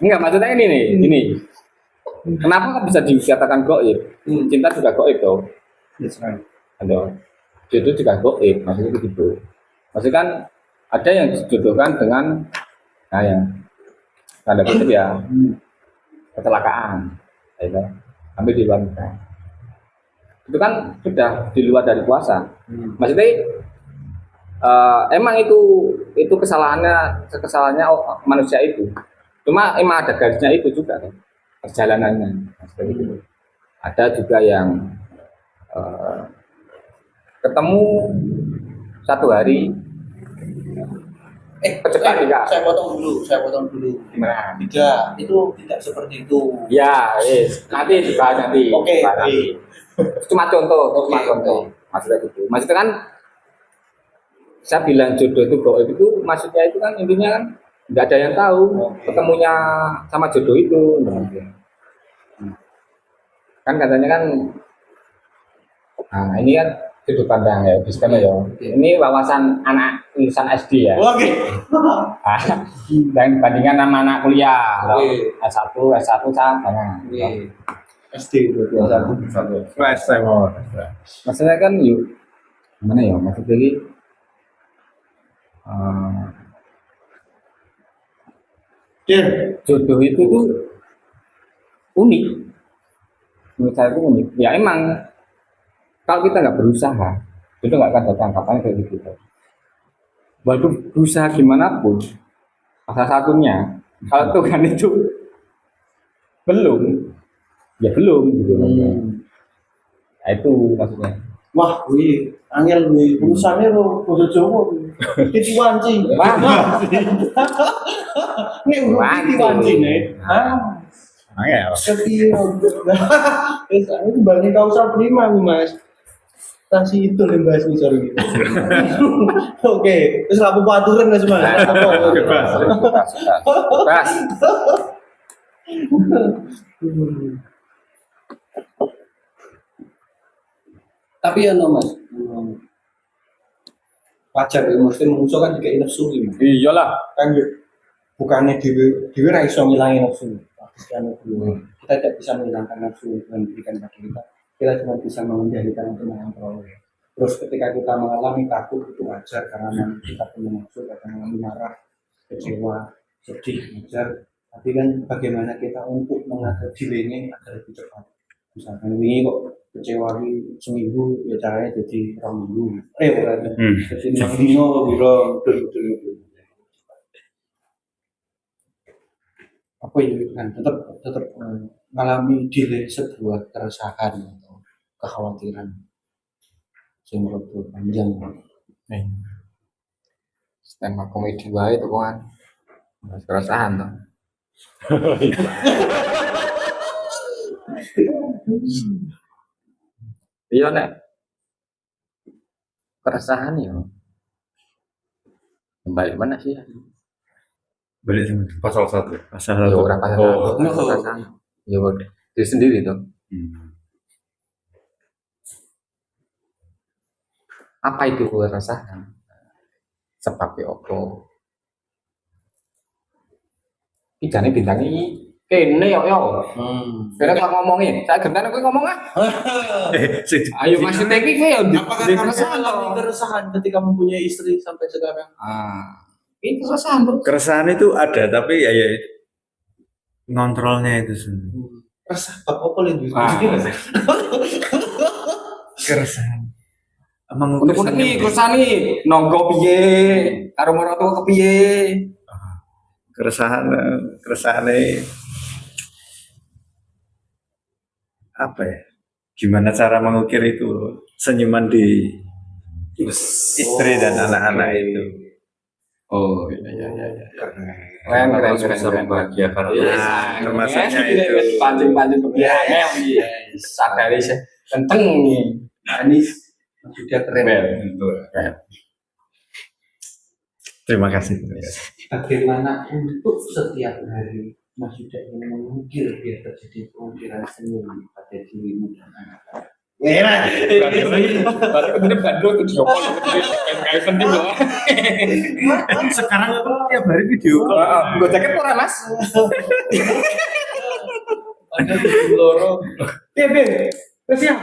enggak maksudnya ini nih ini kenapa kok bisa dikatakan goib cinta juga goib toh Yes, right. ada itu juga goib maksudnya begitu maksudnya kan ada yang dijodohkan dengan nah yang tanda kutip ya kecelakaan itu ambil di luar nikah itu kan sudah di luar dari kuasa maksudnya emang itu kesalahannya manusia itu cuma emang ada garisnya itu juga kan perjalanannya seperti itu ada juga yang ketemu satu hari cepat nikah Saya potong dulu. gimana Tidak, itu tidak seperti itu. ya nanti dibahas nanti Oke, Dibahas nanti. Cuma contoh Oke. maksudnya gitu maksudnya kan saya bilang jodoh itu goib itu maksudnya itu kan intinya kan nggak ada yang tahu ketemunya sama jodoh itu kan katanya kan nah ini kan sudut pandang ya disclaimer ya ini wawasan anak lulusan SD ya Oke. dan dibandingkan sama anak kuliah Oke. S1 sama SD 21. maksudnya kan yuk gimana ya maksudnya ini Dan jodoh itu tuh unik menurut saya itu unik. Ya emang kalau kita nggak berusaha itu nggak akan ada tangkapan kayak gitu. Walaupun berusaha gimana pun, salah satunya kalau Tuhan itu belum, ya belum gitu. Nah, itu maksudnya. Wah, wih, angel wih, urusannya lo bodo Jawa. Titi wanci. Wah, Nek urung titi wanci nek. Ah, Angel. kepiye. Wis aku balik kausa prima nih, Mas. Kasih itu nih bahas nih sorry. Oke, terus aku aturan Mas. Bebas. Tapi ya no Mas, wajar ya, maksudnya manusia kan juga nafsu ini. Iyalah. Kan ya, bukannya dewi ra iso ngilangin nafsu. Kita tidak bisa menghilangkan nafsu yang diberikan pada kita. Kita cuma bisa mengendalikan untuk mengontrol. Terus ketika kita mengalami takut itu wajar karena memang kita punya nafsu, kadang mengalami marah, kecewa, sedih, wajar. Tapi kan bagaimana kita untuk mengatur dirinya agar lebih cepat. Misalkan ini kok kecewa seminggu, ya caranya jadi 2 minggu. Berarti jadi 6 minggu, betul. Apa ya kan tetap mengalami delay sebuah keresahan atau kekhawatiran sing menurutku panjang. Stand up komedi wae itu kan. Keresahan tuh. Iya nek keresahan ya. Kembali mana sih? Balik sama Pasal 1. pasal Ya satu. orang pasal Oh. keresahan. Ya udah. Diri sendiri tuh. Apa itu keresahan? Sebabnya apa? Ijane bintangi kene yo. Kene kok ngomongin, saya gentane kowe ngomong ah. Ayo maksudnya iki ya Apakah kamu mengalami keresahan ketika mempunyai istri sampai sekarang? Itu keresahan tuh. Keresahan itu ada tapi ya itu ngontrolnya itu sendiri. Resah apa lebih? Keresahan. Emang Untuk iki keresahan iki nonggo piye, karo marang kepiye. keresahannya apa ya? Gimana cara mengukir itu senyuman di istri dan anak-anak itu. Oh iya. Keren, Keren. bisa membahagiakan. Termasuknya itu. Pancing kebiayaan ya. Sadari sih kenceng nih. Ini sudah keren. Terima kasih. Bagaimana untuk setiap hari Mas Yuda ingin mengukir biar terjadi pengukiran senyum pada dirimu dan anak-anak. Sekarang aku tiap hari video call. Gue jaket ora mas. Ada di loro. Bebe, siap.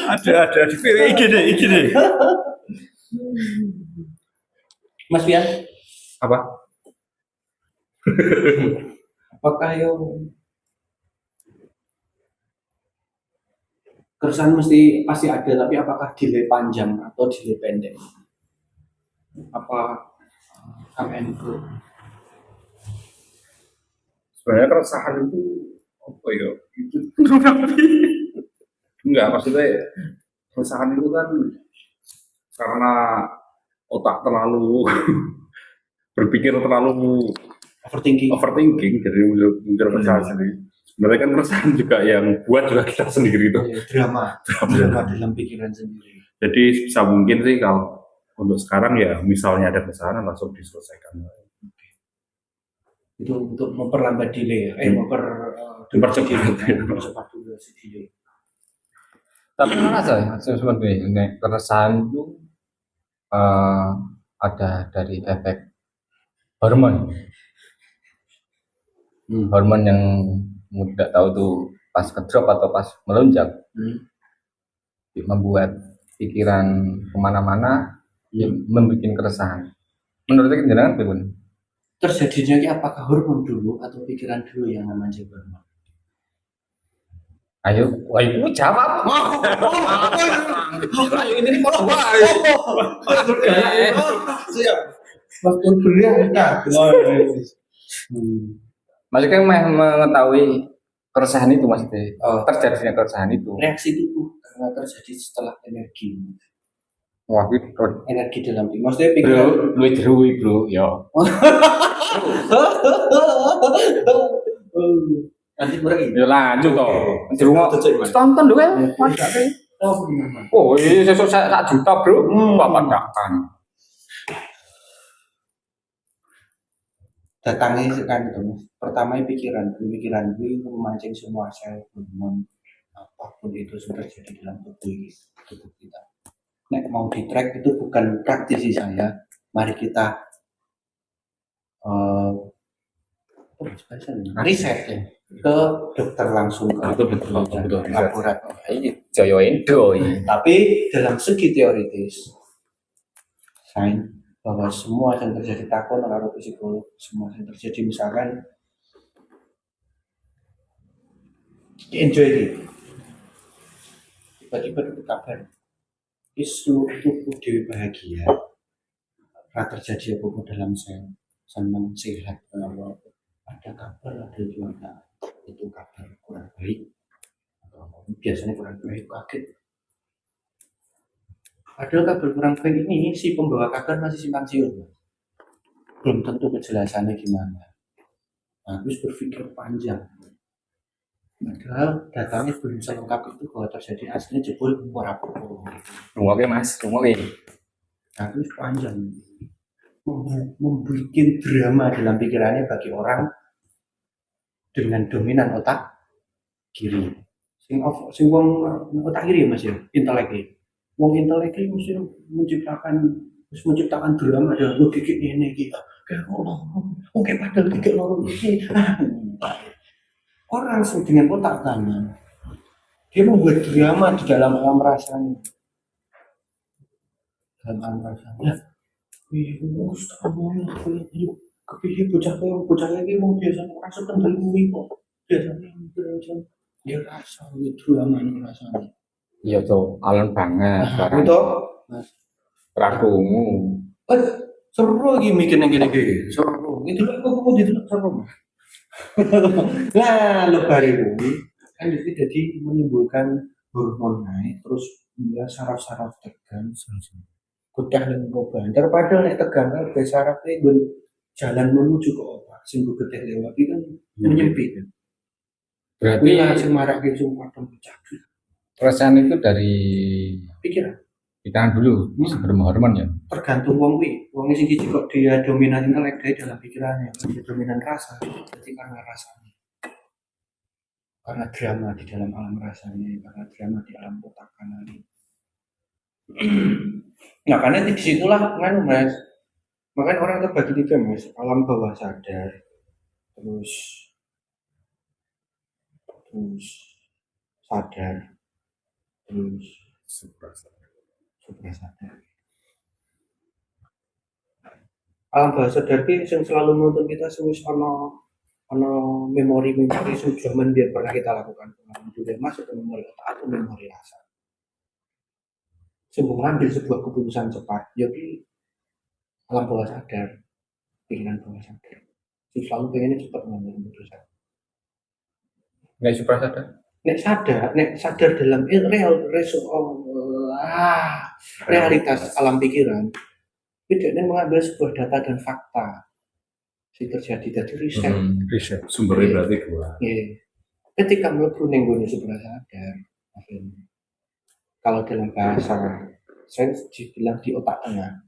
Ada di IG deh. Mas Pian, Apa? apakah yang keresahan pasti ada, tapi apakah delay panjang atau delay pendek? Apa KMN itu? Sebenarnya keresahan itu apa ya? Itu enggak, maksudnya keresahan itu kan karena otak terlalu berpikir terlalu overthinking jadi muncul keresahan sendiri. Sebenarnya kan keresahan juga yang buat juga kita sendiri itu. Drama dalam pikiran sendiri. Jadi bisa mungkin sih kalau untuk sekarang ya misalnya ada keresahan langsung diselesaikan. Itu untuk memperlambat delay, mempercepat durasi delay. Tapi mana sih sebenarnya keresahan itu ada dari efek hormon. Hormon yang tidak tahu tuh pas kedrop atau pas melonjak membuat pikiran kemana-mana yang membuat keresahan. Menurut jenengan bagaimana? terjadinya ini apakah hormon dulu atau pikiran dulu yang memancing hormon? Ayo, ayo jawab. Ayo ini mau wae. Waktu beri Maksudnya mengetahui keresahan itu maksudnya. Oh. Terjadinya keresahan itu. reaksi tubuh karena terjadi setelah energi Wah, itu dalam diri. Maksudnya bro, pikiran. lu jerui bro, yo. Nanti kurang ini. Ya lanjut toh. Di rumah tonton dulu ya. Oh, gimana? Oh, ini sesuk 1 juta, Bro. Bapak datang. Datangnya kan itu Mas. Pertama pikiran itu memancing semua sel hormon apapun itu sudah terjadi dalam tubuh kita. Nek mau di track itu bukan praktisi saya. Mari kita riset ya ke dokter langsung ke Betul. laboratorium. Ini Joyo Indo ini. Tapi dalam segi teoritis, sains bahwa semua yang terjadi takon kalau psikolog, semua yang terjadi misalkan enjoy gitu, tiba-tiba dapat kabar, di seluruh tubuh dewi bahagia, terjadi apa dalam sel, senang sehat, kalau ada kabar ada juga itu kabar kurang baik, atau biasanya kurang baik kaget. Padahal kabar kurang baik ini si pembawa kabar masih simpang siur, belum tentu kejelasannya gimana. Harus berpikir panjang. Padahal datanya belum selengkap itu bahwa terjadi aslinya jebol membuat Mas, rumah harus panjang. Membuat drama dalam pikirannya bagi orang dengan dominan otak kiri. Sing wong otak kiri Mas ya, intelek. Wong intelek iki mesti menciptakan drama dalam logik ini iki. Kayak oke padahal tiga loro iki. Orang dengan otak kanan dia membuat drama di dalam alam rasanya. Dalam alam rasanya. Kepiye bocah lagi mau biasanya masuk ke dalam kok. Biasanya dia rasa drama rasanya. Iya tuh, alon banget sekarang. Itu Rakumu. seru lagi mikirnya gini-gini. Seru. Itu aku di seru. Nah, lebar itu kan jadi menimbulkan hormon naik, terus dia saraf-saraf tegang, godah dan perubahan. Daripada naik tegang, ada sarafnya jalan menuju ke otak, sehingga getih lewat itu menyempit. Berarti langsung marah gitu, padang pecah. keresahan itu dari pikiran dulu sebelum hormon ya. Tergantung wong sing iki kok dia dominan intelek dia dalam pikirannya, dia dominan rasa, jadi karena rasanya. Karena drama di dalam alam rasanya, karena drama di alam otak kanan. Nah, karena di situlah kan Mas. Makanya orang terbagi tiga Mas, alam bawah sadar, terus sadar, terus supra sadar. Alam bawah sadar ini yang selalu menuntut kita sewis ono memori zaman dia pernah kita lakukan pengalaman masuk ke memori otak atau memori rasa. Sebelum mengambil sebuah keputusan cepat, jadi alam bawah sadar, pikiran bawah sadar, selalu pengennya cepat mengambil keputusan. Nggak supra sadar. Nek sadar dalam realitas alam pikiran, tidak mengambil sebuah data dan fakta yang terjadi dari riset. Sumbernya berarti dua. Ketika mlebu ning gone supra sadar, kalau dalam bahasa sains dibilang di otak tengah,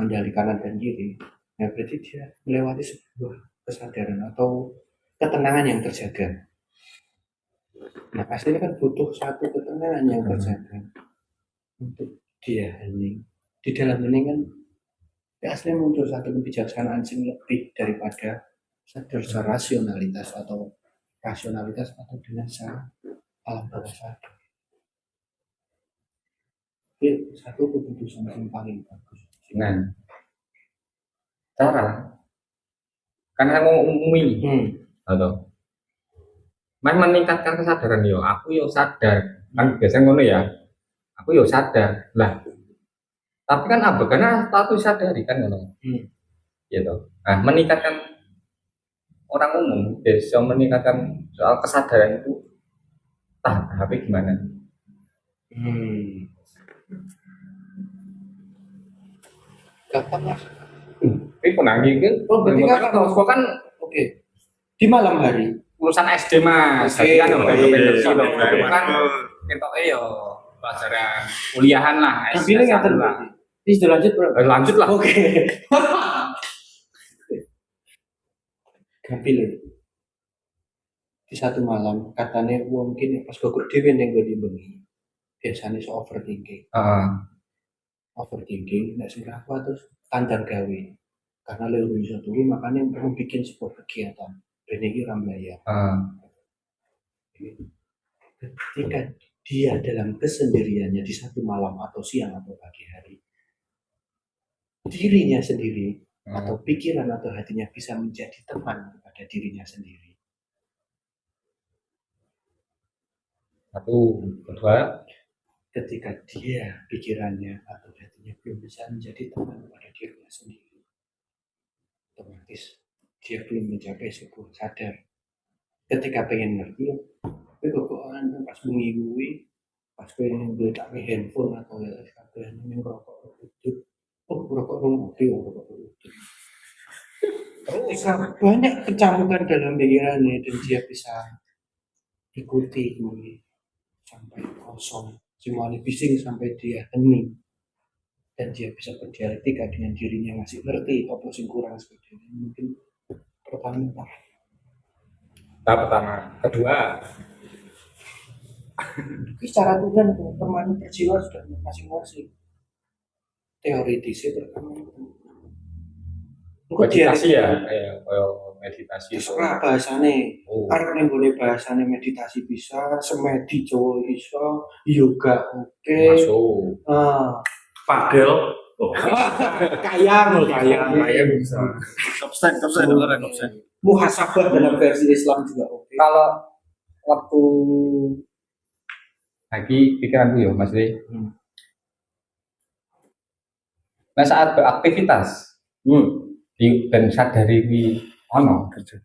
dari kanan dan kiri, nah berarti dia melewati sebuah kesadaran atau ketenangan yang terjaga. Nah pastinya kan butuh satu ketenangan yang terjaga untuk dia hening. Di dalam hening kan aslinya muncul satu kebijaksanaan yang lebih daripada sadar secara rasionalitas atau dengan secara alam bawah sadar. Itu satu keputusan yang paling bagus. Nah, cara Karena ngomongin, Hmm. atau mas meningkatkan kesadaran yo, aku yo sadar, kan biasanya ngono ya, aku yo sadar lah. Tapi kan apa? Karena status sadari kan ngono, gitu. Nah, meningkatkan orang umum, bisa meningkatkan soal kesadaran itu, tapi gimana? Gampang mas. Tapi penagih kan, Oh, berarti kan oke. Di malam hari. urusan SD mas, Oke. jadi kan udah Iya, kependeksi loh, iya. kan ketoknya yo pelajaran kuliahan lah, Tapi ini nggak S1 lah. terjadi. Ini sudah lanjut bro. Lanjut lah. Oke. Gampil. Di satu malam katanya mungkin pas gue dewe neng gue bengi. Biasanya so overthinking. Overthinking, nggak sih apa terus tandar gawe. Karena lewat bisa dulu makanya mau bikin sebuah kegiatan. Benegi ramlaya. Ketika dia dalam kesendiriannya di satu malam atau siang atau pagi hari, dirinya sendiri atau pikiran atau hatinya bisa menjadi teman kepada dirinya sendiri. Satu, kedua, Ketika dia pikirannya atau hatinya belum bisa menjadi teman kepada dirinya sendiri, otomatis dia belum mencapai sebuah sadar. Ketika pengen ngerti, tapi kok pas bengi pas pengen beli handphone atau kabeh ngerokok itu, rokok itu. Terus banyak kecampuran dalam pikirannya dan dia bisa ikuti sampai kosong, semuanya bising sampai dia hening dan dia bisa berdialektika dengan dirinya masih ngerti apa sing kurang seperti ini. Mungkin pertama tahap pertama, kedua, secara Tuhan permainan berjiwa sudah masing-masing teoritisnya pertama meditasi ya, kayak meditasi. terserah bahasanya Oh. arep ning gone bahasane meditasi bisa, semedi Jawa bisa, yoga oke. Masuk. Padel. Oh. Kayang Bisa. Kapsen orang kapsen. muhasabah dalam versi Islam juga oke. Kalau waktu lagi pikiranku ya Mas Ri. Nah saat beraktivitas, dan sadari wi ono kerja.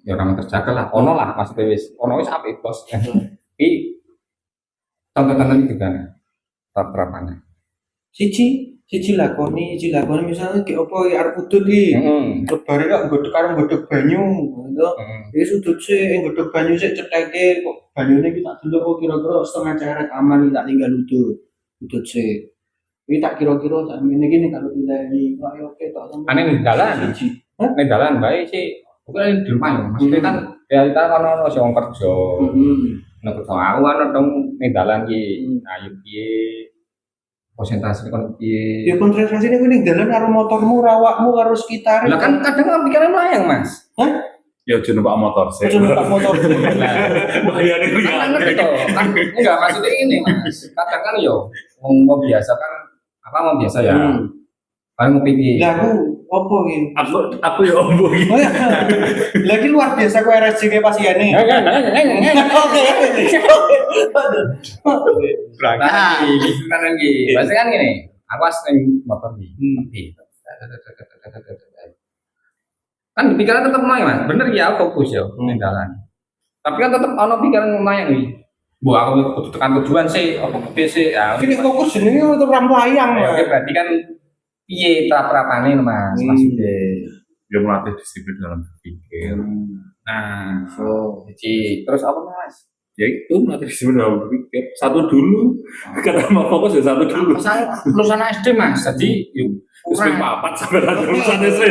Ya orang kerja lah, ono lah Mas Ri wis. Ono wis apik bos. Tapi contoh-contoh itu kan terapannya. Siji lakoni misalnya ki opo ya arep udut iki. Kebare kok godhog banyu gitu. Wis udut sik godhog banyu sik cetheke kok banyune iki tak delok kok kira-kira setengah ceret aman iki tak tinggal udut sik. Ini tak kira-kira tak ini gini kalau tidak di oke tak Aneh nih dalan. Nih dalan baik sih. Bukan di rumah ya. Maksudnya kan realita kan ono sing kerja. Nek kerja aku kan dong nih dalan ki. Ayo piye konsentrasi kon piye. ya konsentrasi ini ning dalan karo motormu, rawakmu karo sekitar. Lah kan kadang kan pikiran melayang, Mas. Ya aja numpak motor sih. Aja numpak motor. Bahayane Kan ngerti toh. Kan enggak maksudnya ini, Mas. Kadang kan yo mau biasa kan apa mau biasa ya. Paling mau pipi. Lah aku opo iki? Aku ya ombo iki. Oh ya. Lagi luar biasa ku RSJ ke pasiene. Oke. Nah, lagi. Bahasa kan gini. Aku asing motor nih. Kan pikiran tetap main Mas. Bener ya aku fokus ya ning dalan. Tapi kan tetap ono pikiran main nih. Bu aku kudu tekan tujuan sih, apa kepiye sih? Ya. Kini fokus jenenge untuk ramlayang. Oke, berarti kan piye trap-trapane Mas maksudnya. Dia melatih disiplin dalam berpikir. Nah, terus apa Mas? Ya itu melatih disiplin dalam berpikir. Satu dulu. Karena mau fokus ya satu dulu. Saya lulusan SD Mas, jadi yuk Terus papat sampai ada lulusan SD.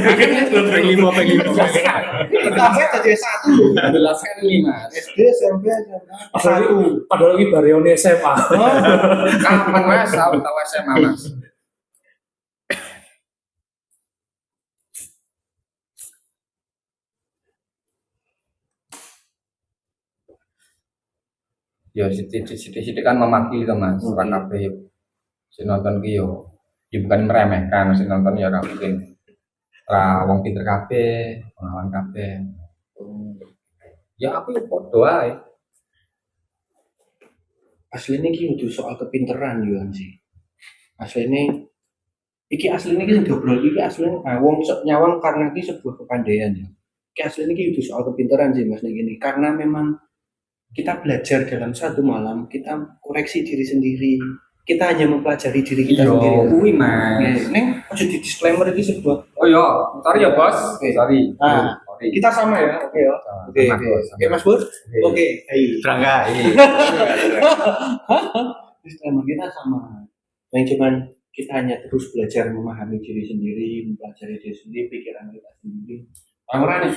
Akhirnya Pengen lima. Kita jadi satu. belas kali Mas. SD, SMP aja. Padahal lagi Baryoni SMA. Kapan Mas? Tahu SMA Mas. Ya sidik kan memaki itu Mas, orang kabeh yo. Si nonton ki yo, ya bukan meremehkan, si nonton ya ora mungkin. wong pinter kabeh, pengalaman kabeh. Ya aku ya podo ae. Aslinya iki kudu soal kepinteran yo sih. Aslinya iki aslinya iki sing diobrol iki aslinya wong sok nyawang karena iki sebuah kepandaian ya. Iki aslinya iki kudu soal kepinteran sih Mas nek gini. Karena memang kita belajar dalam satu malam, kita koreksi diri sendiri. Kita hanya mempelajari diri kita Iya, sendiri. kuwi Mas. Neng, aja di disclaimer iki sebuah. Oh iya, sorry ya bos. Oke. Sorry. Ah, Sorry. kita sama ya. Oke ya. Oke, Sama, oke. Bos. Oke, Mas Bur. Oke, hai. Serangga Disclaimer kita sama. Yang cuman kita hanya terus belajar memahami diri sendiri, mempelajari diri sendiri, pikiran kita sendiri. Orang nih,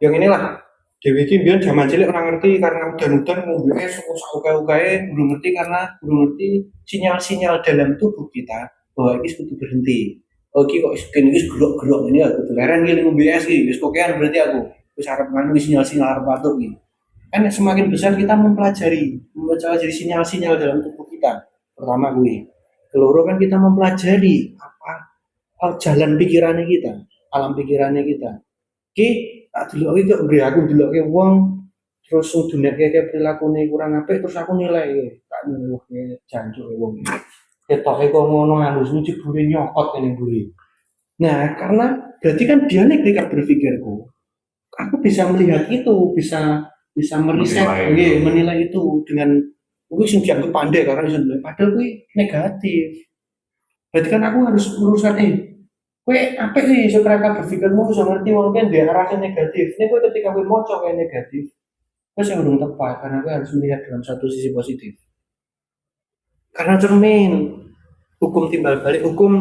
yang inilah. Dewi iki mbiyen jaman cilik ora ngerti karena udan-udan ngombe es sauka-ukae belum ngerti karena belum ngerti sinyal-sinyal dalam tubuh kita bahwa ini kudu berhenti. Oh iki kok skin iki gerok-gerok ini aku kudu leren iki ngombe es iki wis kokean berarti aku wis arep nganu sinyal-sinyal arep batuk iki. Kan semakin besar kita mempelajari sinyal-sinyal dalam tubuh kita. Pertama gue. Keloro kan kita mempelajari apa jalan pikirannya kita, alam pikirannya kita. Oke, tak deloki kok nggih aku deloki wong terus dunekake prilakune kurang apik terus aku nilai tak nilai jancuk wong. Ketoke kok ngono halus jebule nyokot kene mburi. Nah, karena berarti kan dialektika berpikirku. Aku bisa melihat itu, bisa meriset, nggih, menilai itu dengan mungkin sing dianggap pandai karena iso nilai padahal kuwi negatif. Berarti kan aku harus meluruskan kowe apik sih iso kerangka berpikirmu iso ngerti wong kan dia arah sing negatif. Ini kowe ketika kowe maca kayak negatif, kowe sing urung tepat karena kowe harus melihat dalam satu sisi positif. Karena cermin hukum timbal balik, hukum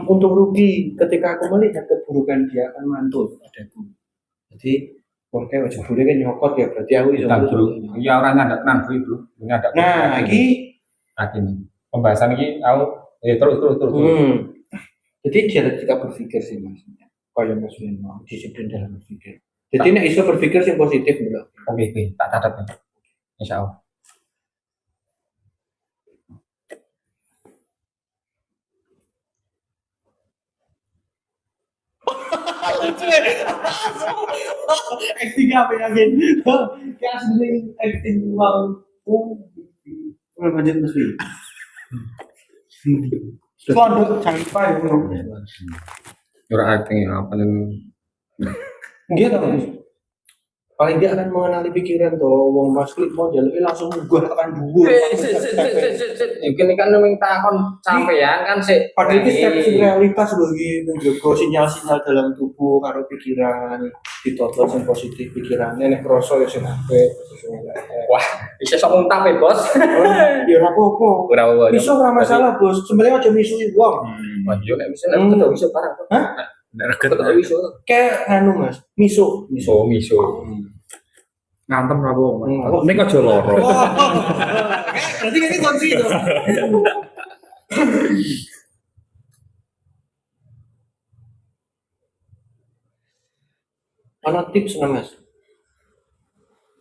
untung rugi ketika aku melihat keburukan dia akan mantul padaku. Jadi oke wajib boleh kan nyokot ya berarti aku iso Kita dulu. Iya orang nyandak nang bro. Nyandak. Nah, iki ini pembahasan ini aku terus. Jadi dialektika berpikir sih maksudnya. Kayak Mas Win mau disiplin dalam berpikir. Jadi nek iso berpikir sing positif lho. Oke, tak catat ya. Insyaallah. Acting apa ya Vin? Kayak asli acting mau. Udah lanjut Mas Win. Pondok sampai Ora acting apa nih? dia tahu paling dia akan mengenali pikiran tuh wong Mas Klik mau jalur langsung gua tekan dhuwur. Mungkin kan nang takon sampean kan sik. Padahal ini setiap realitas loh iki menjogo sinyal-sinyal dalam tubuh karo pikiran ditotot sing positif pikirannya nek kroso ya sing apik. Wah, bisa sok muntah ya, Bos. Ya ora apa-apa. Ora apa. Miso ora masalah, Bos. Sebenarnya aja misui wong. Wah, yo nek bisa nek ketemu iso parah. Hah? Nek reget Ketemu iso. Kayak anu Mas, miso. Miso. Ngantem ra wong. Nek aja loro. Berarti ini kunci itu. Ana tips nggak Mas?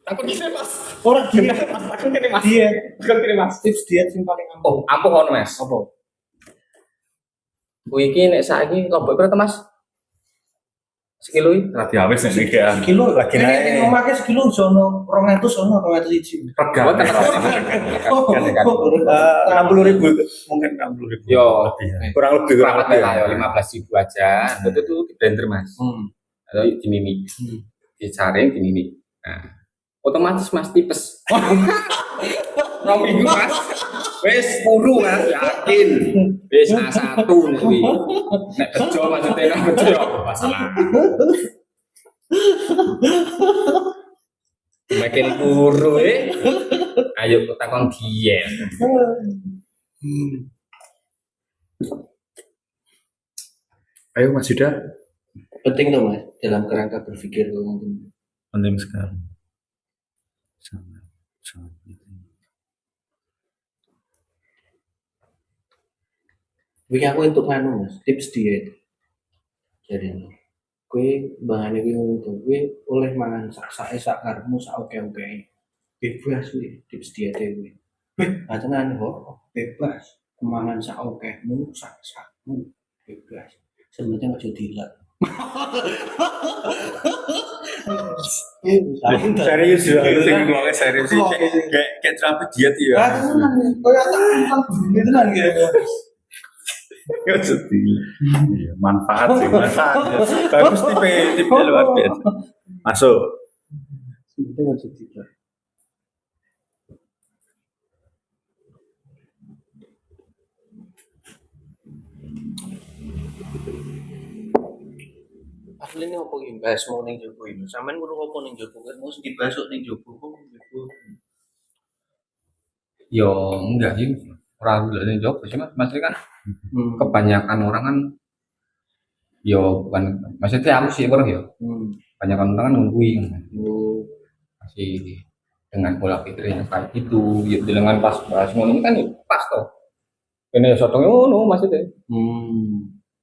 Aku bisa, Mas. Orang diet, Aku kene, Mas. diet, Aku kene, Mas. tips diet yang paling ampuh. Oh, apa kono, Mas? Apa? Kuwi iki nek saiki lombok berapa, Mas? Sekilo iki? Ra diawis nek iki ya. Kilo Lagi naik. Nek memakai sekilo sono 200 sono 201. Regane. Boten, Mas. Oh, 60.000 mungkin 60.000 Yo, lebih ya. kurang lebih lah ya 15.000 aja. Itu tuh di blender, Mas. Atau di mimi. Disaring di mimi. Nah, otomatis Mas tipes. Rong minggu Mas. Wis puru Mas, yakin. Wis A1 kuwi. Nek bejo maksudnya nek bejo masalah. Makin puru ayo takon diet. Ayo Mas Yuda. Penting tuh Mas dalam kerangka berpikir Penting sekali. Sangat penting. Wingi aku untuk nganu Mas, tips diet. Jadi kue bahane kuwi ngono to, kue oleh mangan sak karepmu sak oke-oke. Bebas kuwi tips diet kuwi. Tenan kok bebas mangan sak okemu sak sakmu bebas. Sebenarnya aja dilek. Serius ya, sing ngomongnya serius sih. Kayak terapi diet ya. Kayak tak gitu kan gitu. Ya sedih. Iya, manfaat sih. Manfaat. Bagus tipe luar biasa. Masuk. Dengan sedih. Asli ini apa ini? Bahas mau ning jopo ini. Sampeyan ngurung apa ning jopo? Kan mau dibahas ning jopo kok jopo. Yo enggak sih, orang dulu yang jawab sih mas, maksudnya kan kebanyakan orang kan, yo bukan, maksudnya aku sih orang yo, kebanyakan orang kan nungguin, masih dengan pola pikir yang kayak itu, ya dengan pas bahas ngomong kan ya pas toh, ini ya sotong ngono maksudnya,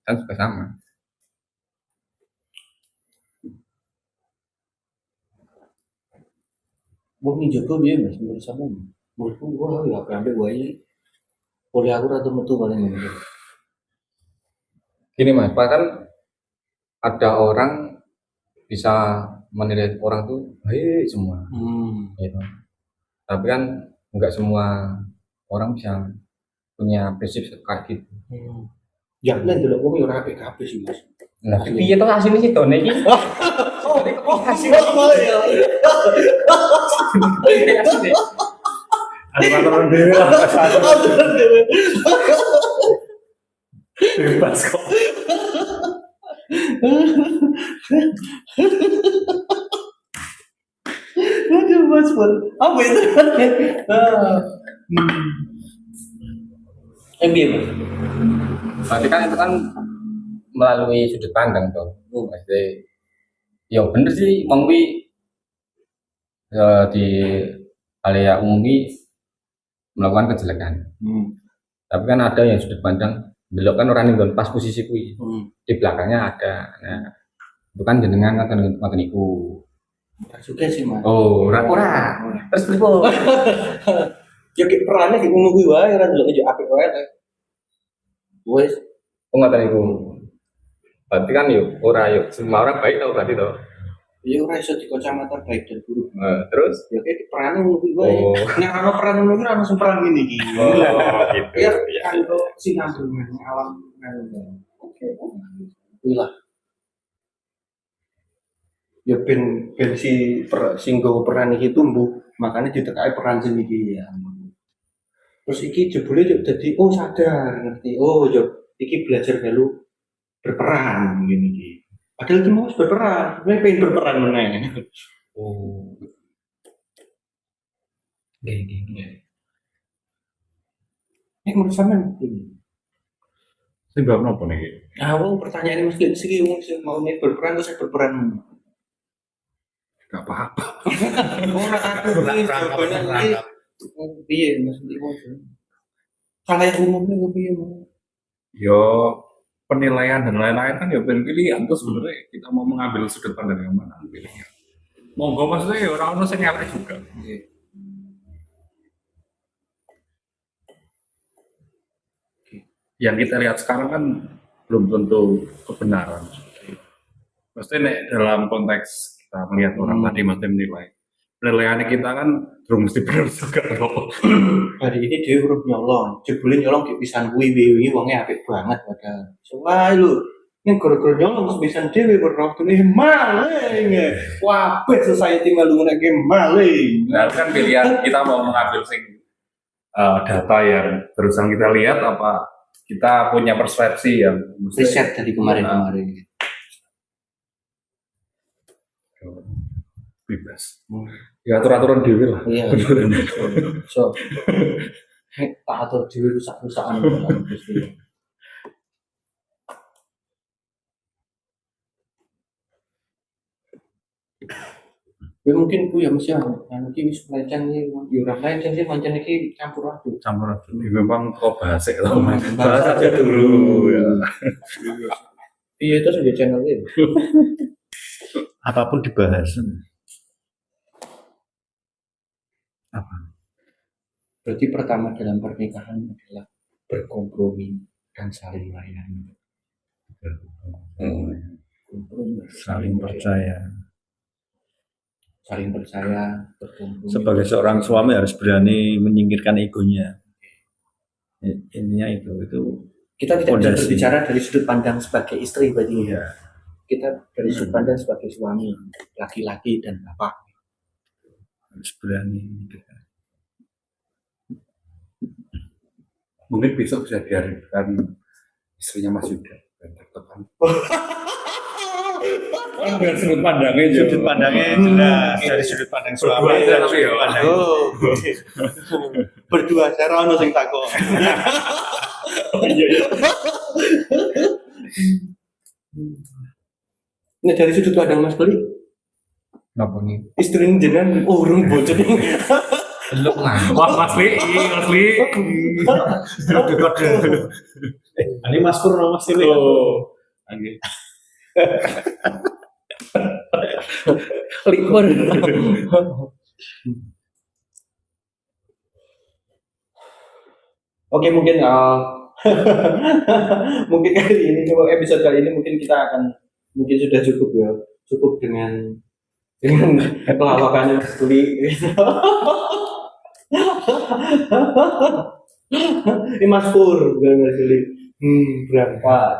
kan juga sama. Wong ning jopo piye Mas menurut sampean? Menurutku gua ya apa wae. Oleh aku rada metu paling ngono. Gini mas, bahkan ada orang bisa menilai orang tuh baik semua, gitu. Tapi kan nggak semua orang bisa punya prinsip kayak gitu. Ya nek delok wong yo ora apik kabeh sih Mas. Nah, piye to asine sih to iki? Oh, hasil ya. Ada aturan dewe lah. Bebas kok. Aduh Mas Pur. Apa itu? Piye Mas? berarti kan itu kan melalui sudut pandang tuh. Maksudnya, ya bener sih, mengwi di area umumi melakukan kejelekan. Tapi kan ada yang sudut pandang, belok kan orang yang pas posisi kui, di belakangnya ada. Nah, itu kan jenengan kan ngoten niku. Juga sih Mas. Oh, ora. Terus pripo? Ya ki perane ki ngono kuwi wae ora ndelok yo apik wae. Wes, Ngoten niku. Berarti kan yuk, ora yuk, semua orang baik tau berarti tau. ya ora iso dikacamata baik dan buruk. Terus? Ya ki perane ngono kuwi wae. Nek ana peran ngono kuwi ana sing peran ngene iki. Gitu. Ya kanggo sinambungan alam. Oke. Kuwi lah. Ya ben singgo peran iki tumbuh, makanya ditekai peran sing iki ya. Terus iki jebule yo dadi sadar ngerti. Oh yo iki belajar melu berperan ngene iki. Padahal iki mau berperan, sebenarnya pengen berperan meneh. Oh. Oke. Menurut sampean ini. Sing bab nopo nih? Wong pertanyaan mesti sing wong sing mau berperan terus berperan. Gak apa-apa. Ora aku iki jawabannya iki. Piye mesti wong. Salah yang umumnya piye mau? Yo penilaian dan lain-lain kan ya pilihan tuh sebenarnya kita mau mengambil sudut pandang yang mana pilihnya. Monggo maksudnya ya orang ono sing elek juga. Yang kita lihat sekarang kan belum tentu kebenaran. Maksudnya nek dalam konteks kita melihat orang tadi mesti menilai. Penilaian kita kan belum mesti benar juga loh. Hari ini dia urut nyolong, jebule nyolong ki pisan kuwi wingi wonge apik banget padahal. Soale lho, ning gara-gara nyolong terus pisan dhewe wektune maling. Kabeh society melu nek maling. Nah, kan pilihan kita mau mengambil sing data yang barusan kita lihat apa kita punya persepsi yang Riset dari kemarin-kemarin. Bebas. Ya aturan-aturan dewi lah. Iya. So, tak atur dhewe rusak-rusakan Gusti. Ya mungkin ku ya mesti iki wis melenceng iki, ya ora melenceng sih pancen iki campur aduk. Campur aduk. Memang kok bahasa lah. Bahas aja dulu ya. Iya itu sudah channel ini. Apapun dibahas. Apa? Berarti pertama dalam pernikahan adalah berkompromi dan saling melayani. saling percaya. saling percaya, berkumpul. Sebagai seorang suami harus berani menyingkirkan egonya. Intinya itu Kita tidak bisa fondasi. berbicara dari sudut pandang sebagai istri, berarti Iya. kita dari sudut pandang sebagai suami, laki-laki dan bapak. Harus berani. Mungkin besok bisa dihadirkan istrinya Mas Yuda. Kan biar sudut pandangnya aja. Sudut pandangnya jelas dari sudut pandang suami. Berdua aja dari tapi sudut ya. pandang- Oh, berdua cara ono sing takon. Nah, dari sudut pandang Mas Beli, Napa nih? istri jenengan urung bocor. Belum lah. Wah, Mas Li. Ini Mas Pur sama Mas Sili. Oh. Libur. Oke, mungkin mungkin kali ini episode kali ini mungkin kita akan mungkin sudah cukup ya, cukup dengan pelawakannya Mas Tuli. Ini Mas Pur, bukan Mas Tuli. Berangkat.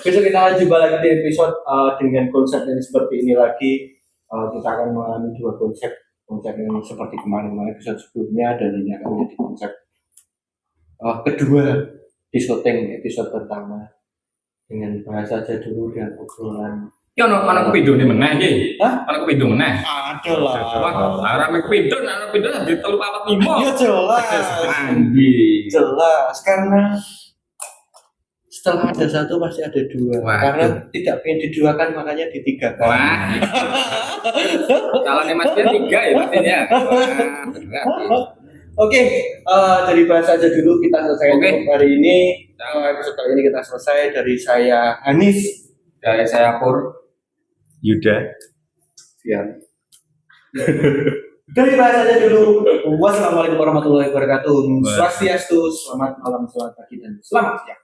Besok kita jumpa lagi di episode dengan konsep yang seperti ini lagi. Kita akan mengalami dua konsep yang seperti kemarin episode sebelumnya, dan ini akan menjadi konsep kedua di syuting episode pertama dengan bahasa aja dulu dan obrolan. Ya ana kepindo meneh iki. Hah? Ana kepindo meneh. Ada lah. Wah, arah kepindo ana kepindo di 3 4 Ya 5. jelas, Anjir. jelas karena setelah ada satu pasti ada dua. Waduh. Karena tidak pengen diduakan makanya ditigakan. Wah. Kalau Mas Dia 3 ya maksudnya. Wah, berat. Oke, dari bahasa aja dulu kita selesai Oke. untuk hari ini. Episode kali ini kita selesai. Dari saya Hanis. Dari saya Pur. Yuda. Sian. Dari bahasa aja dulu. Wassalamualaikum warahmatullahi wabarakatuh. Swastiastu, selamat malam, selamat pagi, dan selamat siang.